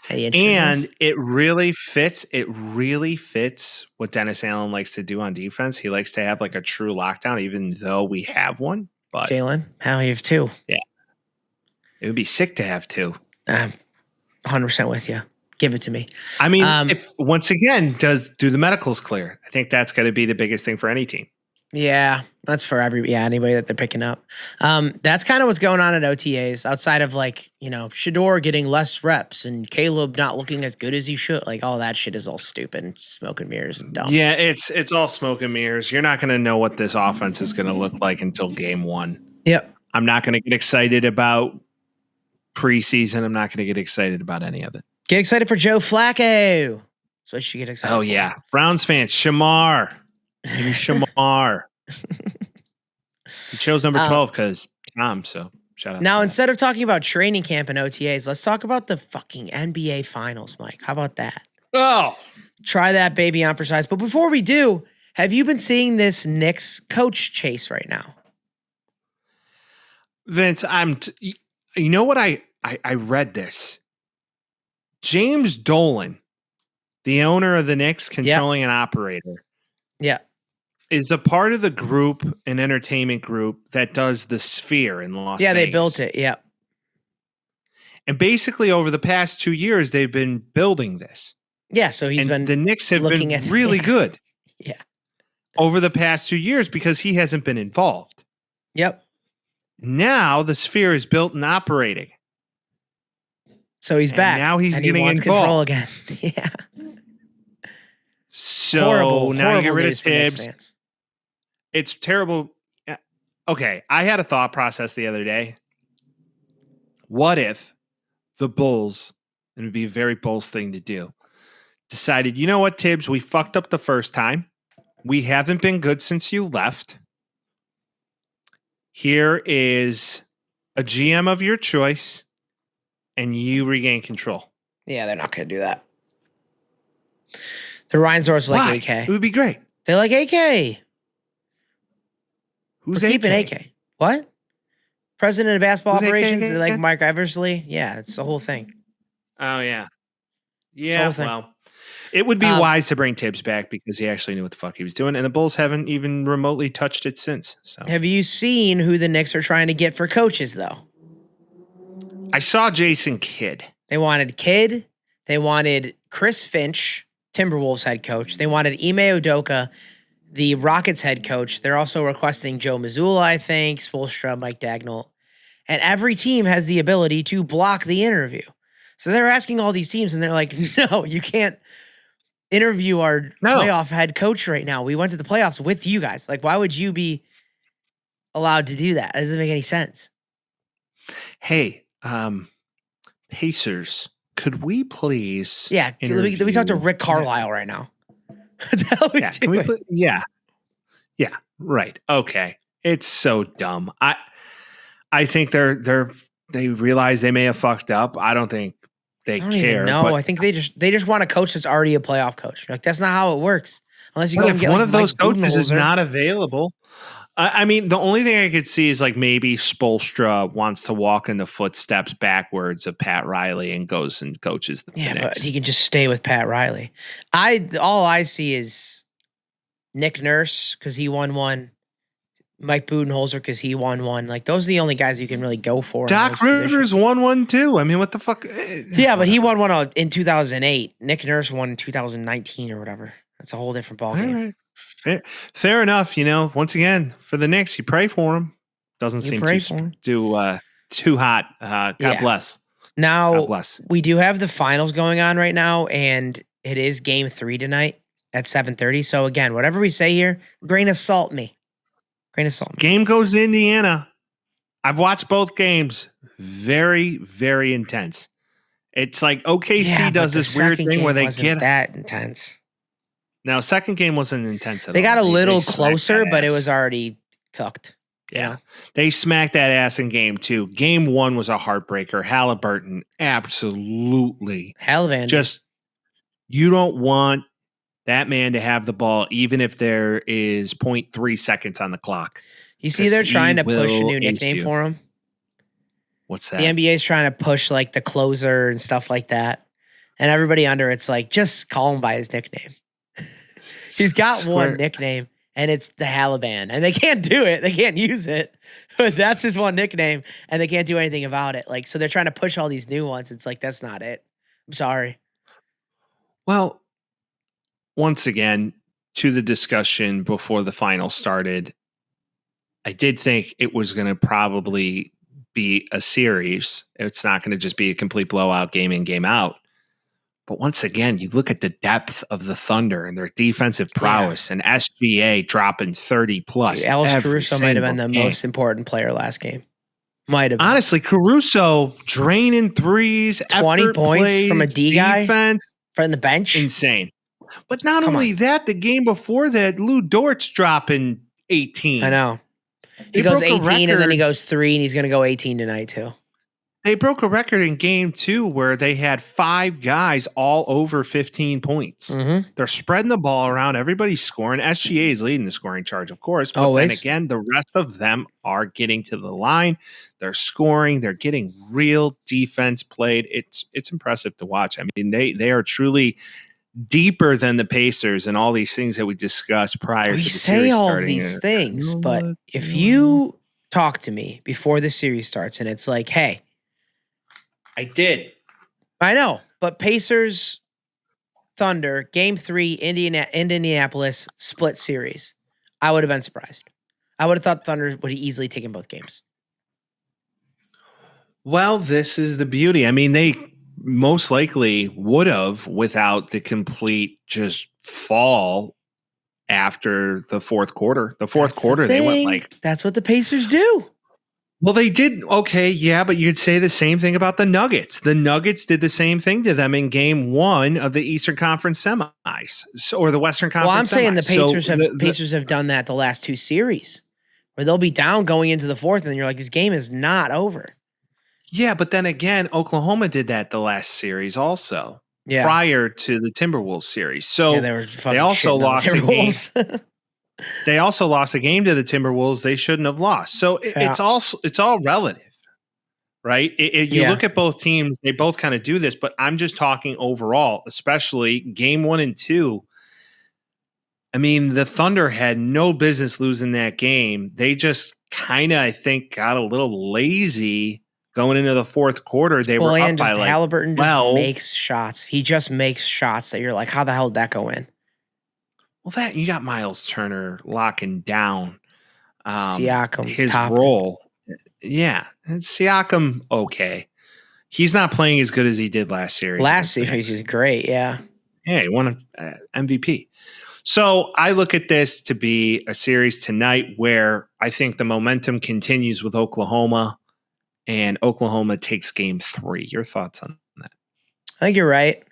And it really fits. It really fits what Dennis Allen likes to do on defense. He likes to have like a true lockdown, even though we have one. But Jalen, how you have two? Yeah, it would be sick to have two. 100% with you. Give it to me. I mean, if once again, do the medicals clear? I think that's going to be the biggest thing for any team. Yeah, that's for anybody that they're picking up. That's kind of what's going on at OTAs outside of like, Shador getting less reps and Caleb not looking as good as he should. Like all that shit is all stupid and smoke and mirrors and dumb. Yeah, it's all smoke and mirrors. You're not going to know what this offense is going to look like until game one. Yep. I'm not going to get excited about preseason. I'm not going to get excited about any of it. Get excited for Joe Flacco. That's what you get excited for. Yeah. Browns fans, Shamar. Give me Shamar. He chose number 12 because Tom, so shout out. Now, instead of talking about training camp and OTAs, let's talk about the fucking NBA Finals, Mike. How about that? Oh. Try that baby on for size. But before we do, have you been seeing this Knicks coach chase right now? Vince, you know what? I read this. James Dolan, the owner of the Knicks, controlling an operator. Yeah. Is a part of the group, an entertainment group that does the Sphere in Las Vegas. Yeah, they built it. Yeah. And basically over the past 2 years, they've been building this. Yeah, so he's been the Knicks have looking been at really good Yeah. over the past 2 years because he hasn't been involved. Yep. Now the sphere is built and operating. So he's And back. now he's and getting he wants involved. control again. Yeah. So Horrible, now you get horrible rid of news for Knicks Tibbs. fans. It's terrible. Okay, I had a thought process the other day. What if the Bulls, and it would be a very Bulls thing to do, decided, you know what, Tibbs, we fucked up the first time. We haven't been good since you left. Here is a GM of your choice, and you regain control. Yeah, they're not going to do that. The Reinsdorfs like AK. It would be great. They like AK. Who's We're AK? keeping AK. What? President of basketball Who's operations? AK? They like Mike Eversley. Yeah, it's the whole thing. Oh, yeah. the Yeah, whole thing. well, it would be wise to bring Tibbs back because he actually knew what the fuck he was doing, and the Bulls haven't even remotely touched it since. So, Have you seen who the Knicks are trying to get for coaches, though? I saw Jason Kidd. They wanted Kidd. They wanted Chris Finch, Timberwolves head coach. They wanted Ime Udoka, the Rockets head coach. They're also requesting Joe Mazzulla, I think, Spoelstra, Mike Dagnall. And every team has the ability to block the interview. So they're asking all these teams, and they're like, no, you can't interview our playoff head coach right now. We went to the playoffs with you guys. Like, why would you be allowed to do that? It doesn't make any sense. Hey, Pacers, could we please? Yeah, let me talk to Rick Carlisle right now. Yeah, right. Okay, it's so dumb. I think they realize they may have fucked up. I don't think they care. No, I think they just want a coach that's already a playoff coach. Like, that's not how it works. Unless you go and get one like of those Mike coaches is Budenholzer. not available. I mean, the only thing I could see is like maybe Spoelstra wants to walk in the footsteps backwards of Pat Riley and goes and coaches the Knicks. But he can just stay with Pat Riley. All I see is Nick Nurse because he won one, Mike Budenholzer because he won one. Like, those are the only guys you can really go for. Doc Rivers won one too. I mean, what the fuck? Yeah, but he won one in 2008. Nick Nurse won in 2019 or whatever. That's a whole different ballgame. All right. Fair enough. You know, once again, for the Knicks, you pray for him. Doesn't seem too hot. God bless. Now, God bless. We do have the finals going on right now, and it is game 3 tonight at 7:30. So again, whatever we say here, grain of salt me. Game goes to Indiana. I've watched both games. Very, very intense. It's like OKC does this weird thing where they get that intense. Now, second game wasn't intense at all. They got a little closer, but it was already cooked. Yeah. They smacked that ass in game 2. Game 1 was a heartbreaker. Halliburton, absolutely. Just, you don't want that man to have the ball, even if there is 0.3 seconds on the clock. You see, they're trying to push a new nickname for him. What's that? The NBA is trying to push like the closer and stuff like that. And everybody under it's like, just call him by his nickname. He's got one nickname, and it's the Halliban. And they can't do it. They can't use it. But that's his one nickname, and they can't do anything about it. Like, so they're trying to push all these new ones. It's like, that's not it. I'm sorry. Well, once again, to the discussion before the final started, I did think it was going to probably be a series. It's not going to just be a complete blowout game in, game out. But once again, you look at the depth of the Thunder and their defensive prowess and SGA dropping 30 plus. Alex Caruso might have been the most important player last game. Might have been. Honestly, Caruso draining threes, 20 points from a D guy from the bench. Insane. But not only that, the game before that, Lou Dort's dropping 18. I know. He goes 18 and then he goes 3 and he's going to go 18 tonight too. They broke a record in game 2 where they had 5 guys all over 15 points. Mm-hmm. They're spreading the ball around. Everybody's scoring. SGA is leading the scoring charge, of course. But then again, the rest of them are getting to the line. They're scoring. They're getting real defense played. It's impressive to watch. I mean, they are truly deeper than the Pacers and all these things that we discussed prior to the series starting. We say all of these things, but if you talk to me before the series starts and it's like, hey, I did. I know, but Pacers Thunder, game 3, Indianapolis, split series, I would have been surprised. I would have thought Thunder would have easily taken both games. Well, this is the beauty. I mean, they most likely would have without the complete just fall after the fourth quarter. The fourth quarter, they went like... That's what the Pacers do. Well, they did. Okay, yeah, but you'd say the same thing about the Nuggets. The Nuggets did the same thing to them in game 1 of the Eastern Conference semis or the Western Conference Well, I'm saying the semis. Pacers have done that the last 2 series where they'll be down going into the fourth and you're like, this game is not over. Yeah, but then again, Oklahoma did that the last series also. Yeah. Prior to the Timberwolves series. So yeah, they also lost a game. They also lost a game to the Timberwolves they shouldn't have lost. So it's all relative, right? You look at both teams, they both kind of do this, but I'm just talking overall, especially game 1 and 2. I mean, the Thunder had no business losing that game. They just kind of, I think, got a little lazy going into the fourth quarter. They were up by Halliburton just makes shots. He just makes shots that you're like, how the hell did that go in? Well, that you got Miles Turner locking down Siakam his role. Yeah, and Siakam, okay. He's not playing as good as he did last series. Last series is great, yeah. Yeah, he won an MVP. So I look at this to be a series tonight where I think the momentum continues with Oklahoma, and Oklahoma takes game 3. Your thoughts on that? I think you're right.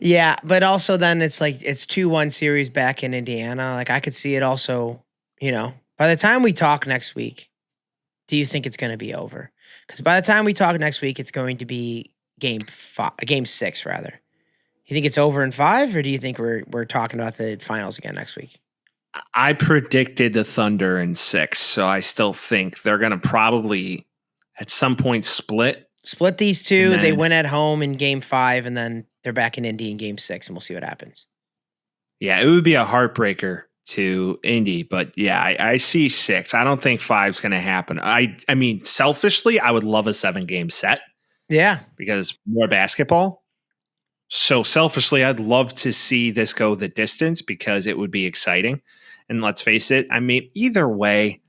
Yeah, but also then it's like it's 2-1 series back in Indiana. Like I could see it also, by the time we talk next week, do you think it's going to be over? Because by the time we talk next week, it's going to be game 6 rather. You think it's over in 5, or do you think we're talking about the finals again next week? I predicted the Thunder in 6, so I still think they're going to probably at some point split. Split these two. They win at home in game 5, and then they're back in Indy in game 6, and we'll see what happens. Yeah, it would be a heartbreaker to Indy, but yeah, I see 6. I don't think 5's going to happen. I mean, selfishly, I would love a 7-game set. Yeah. Because more basketball. So selfishly, I'd love to see this go the distance because it would be exciting. And let's face it, I mean, either way,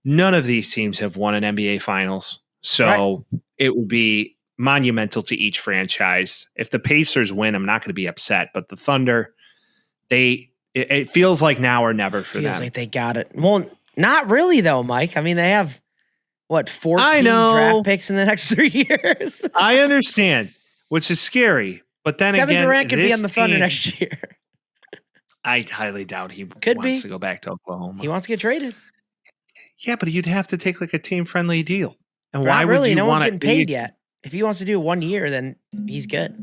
none of these teams have won an NBA Finals. So it would be monumental to each franchise. If the Pacers win, I'm not going to be upset. But the Thunder, it feels like now or never for them. Feels like they got it. Well, not really though, Mike. I mean, they have, 14 draft picks in the next 3 years? I understand, which is scary. But then Kevin again, Durant could be on the Thunder next year. I highly doubt he wants to go back to Oklahoma. He wants to get traded. Yeah, but you'd have to take like a team-friendly deal. And why really? No one's getting paid yet. If he wants to do 1 year, then he's good.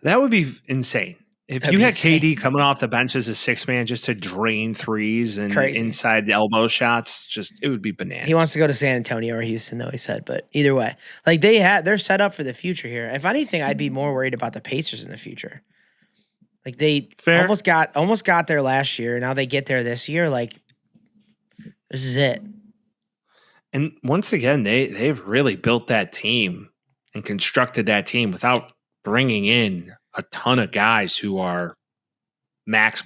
That would be insane. If you had KD coming off the bench as a 6-man just to drain threes and inside the elbow shots, it would be bananas. He wants to go to San Antonio or Houston, though, he said. But either way, they're set up for the future here. If anything, I'd be more worried about the Pacers in the future. Like they almost got there last year. Now they get there this year. Like this is it. And once again, they've really built that team and constructed that team without bringing in a ton of guys who are max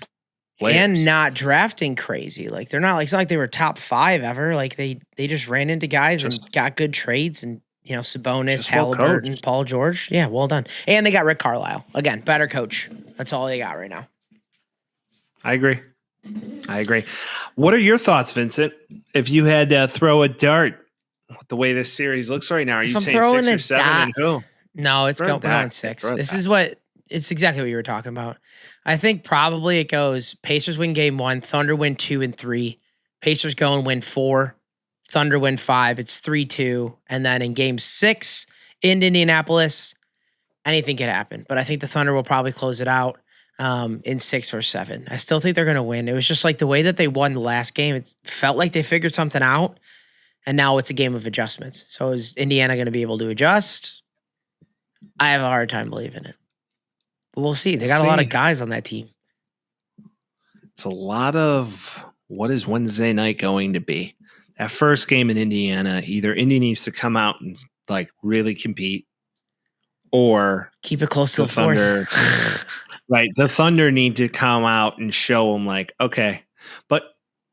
players. And not drafting crazy. Like they're not like, it's not like they were top 5 ever. Like they just ran into guys and got good trades and, Sabonis, Halliburton, Paul George. Yeah, well done. And they got Rick Carlisle. Again, better coach. That's all they got right now. I agree. What are your thoughts, Vincent? If you had to throw a dart with the way this series looks right now, are you saying 6 or 7 and who? No, it's going on 6. It's exactly what you were talking about. I think probably it goes Pacers win game 1, Thunder win 2 and 3, Pacers go and win 4, Thunder win 5. It's 3-2. And then in game 6 in Indianapolis, anything could happen. But I think the Thunder will probably close it out in 6 or 7. I still think they're going to win. It was just like the way that they won the last game. It felt like they figured something out. And now it's a game of adjustments. So is Indiana going to be able to adjust? I have a hard time believing it. But we'll see. They got a lot of guys on that team. It's a lot of what is Wednesday night going to be? That first game in Indiana, either Indy needs to come out and like really compete, or keep it close to the the fourth. Thunder. Right. The Thunder need to come out and show them like, okay. But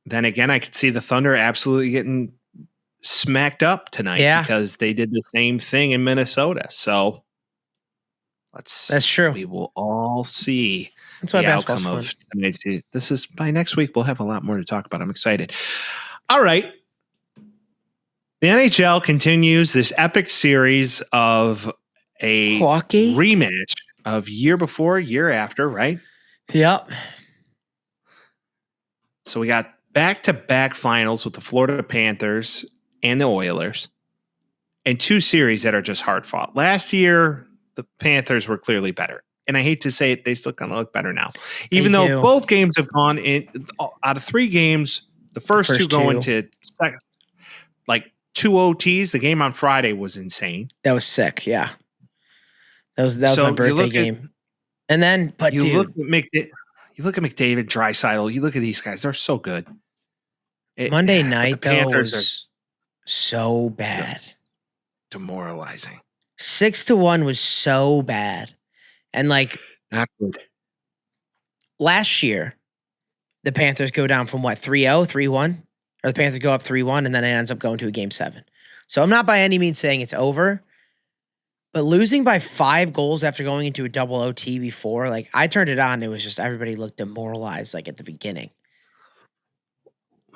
then again, I could see the Thunder absolutely getting smacked up tonight because they did the same thing in Minnesota. So that's true. We will all see. That's why basketball's fun. This is by next week. We'll have a lot more to talk about. I'm excited. All right. The NHL continues this epic series of a hockey rematch of year before, year after, right? Yep. So we got back-to-back finals with the Florida Panthers and the Oilers, and two series that are just hard fought. Last year, the Panthers were clearly better. And I hate to say it, they still kind of look better now. Even though both games have gone in out of three games, the first two go into like 2 OTs. The game on Friday was insane. That was sick, yeah. That was my birthday game. And then, but you look at McDavid, Draisaitl, you look at these guys, they're so good. Monday night, though, was so bad. Demoralizing. 6-1 was so bad. And like not good. Last year, the Panthers go down from 3-0, 3-1, or the Panthers go up 3-1, and then it ends up going to a game 7. So I'm not by any means saying it's over, but losing by 5 goals after going into a double OT before, like I turned it on, it was just everybody looked demoralized like at the beginning.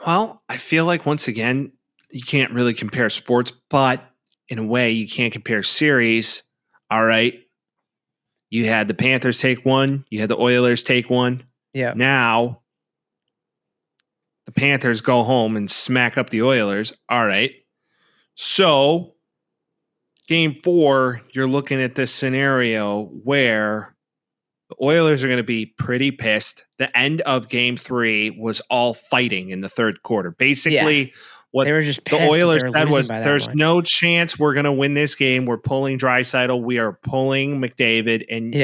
Well, I feel like once again, you can't really compare sports, but in a way, you can't compare series. All right. You had the Panthers take one. You had the Oilers take one. Yeah. Now, the Panthers go home and smack up the Oilers. All right. So, game 4, you're looking at this scenario where the Oilers are going to be pretty pissed. The end of game 3 was all fighting in the third quarter. Basically, what they were just the Oilers said was, there's no chance we're going to win this game. We're pulling Draisaitl. We are pulling McDavid. And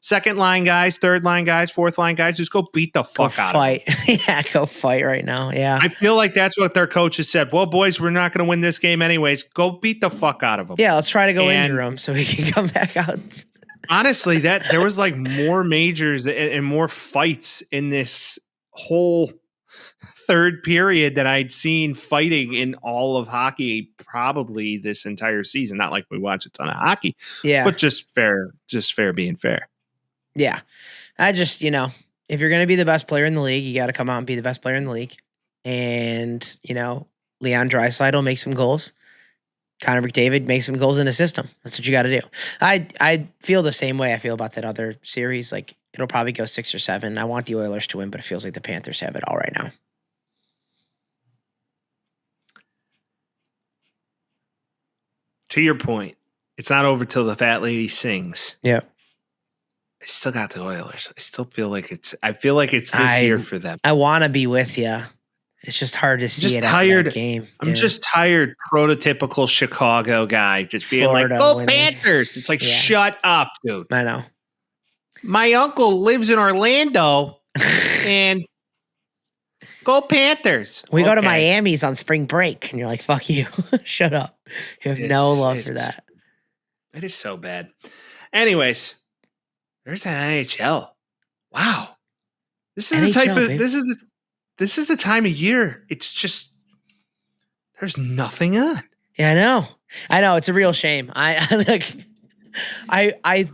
second line guys, third line guys, fourth line guys, just go beat the fuck out of them. Yeah, go fight right now. Yeah. I feel like that's what their coaches said. Well, boys, we're not going to win this game anyways. Go beat the fuck out of them. Yeah, let's try to go injure them so we can come back out. Honestly, that there was like more majors and more fights in this whole third period that I'd seen fighting in all of hockey probably this entire season. Not like we watch a ton of hockey, but just fair being fair. Yeah. I just, if you're going to be the best player in the league, you got to come out and be the best player in the league. And, Leon Draisaitl makes some goals. Connor McDavid makes some goals in the system. That's what you got to do. I feel the same way I feel about that other series. Like, it'll probably go 6 or 7. I want the Oilers to win, but it feels like the Panthers have it all right now. To your point, it's not over till the fat lady sings. Yeah. I still got the Oilers. I feel like it's this year for them. I want to be with you. It's just hard to see it after that game. I'm just tired, prototypical Chicago guy, just being Florida like, go winning. Panthers. It's like, shut up, dude. I know. My uncle lives in Orlando, and go Panthers. We go to Miami's on spring break, and you're like, fuck you. Shut up. You have no love for that. It is so bad. Anyways, there's an NHL. Wow. This is the type of this is the time of year. It's just there's nothing on. Yeah, I know. It's a real shame. I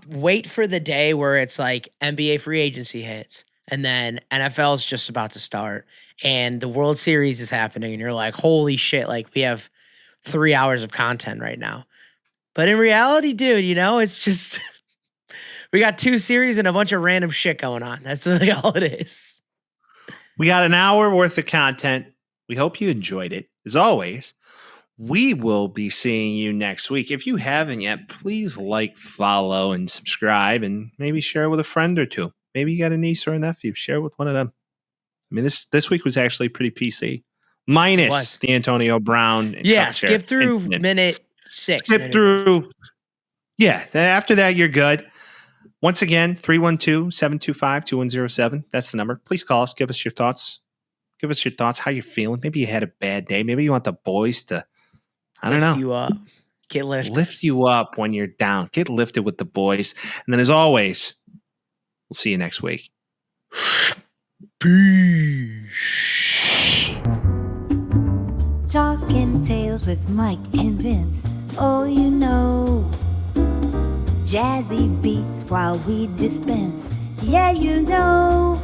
wait for the day where it's like NBA free agency hits and then NFL is just about to start and the World Series is happening and you're like, holy shit, like we have 3 hours of content right now. But in reality, dude, it's just we got 2 series and a bunch of random shit going on. That's really all it is. We got an hour worth of content. We hope you enjoyed it. As always, we will be seeing you next week. If you haven't yet, please follow, and subscribe, and maybe share with a friend or two. Maybe you got a niece or a nephew. Share with one of them. I mean, this week was actually pretty PC. Minus the Antonio Brown. Skip through minute 6. Skip through. Yeah, after that, you're good. Once again, 312-725-2107. That's the number. Please call us. Give us your thoughts. Give us your thoughts. How you're feeling. Maybe you had a bad day. Maybe you want the boys to, I don't know. You up. Get lifted. Lift you up when you're down. Get lifted with the boys. And then as always, we'll see you next week. Peace. Talking Tales with Mike and Vince. Oh, you know. Jazzy beats while we dispense. Yeah, you know.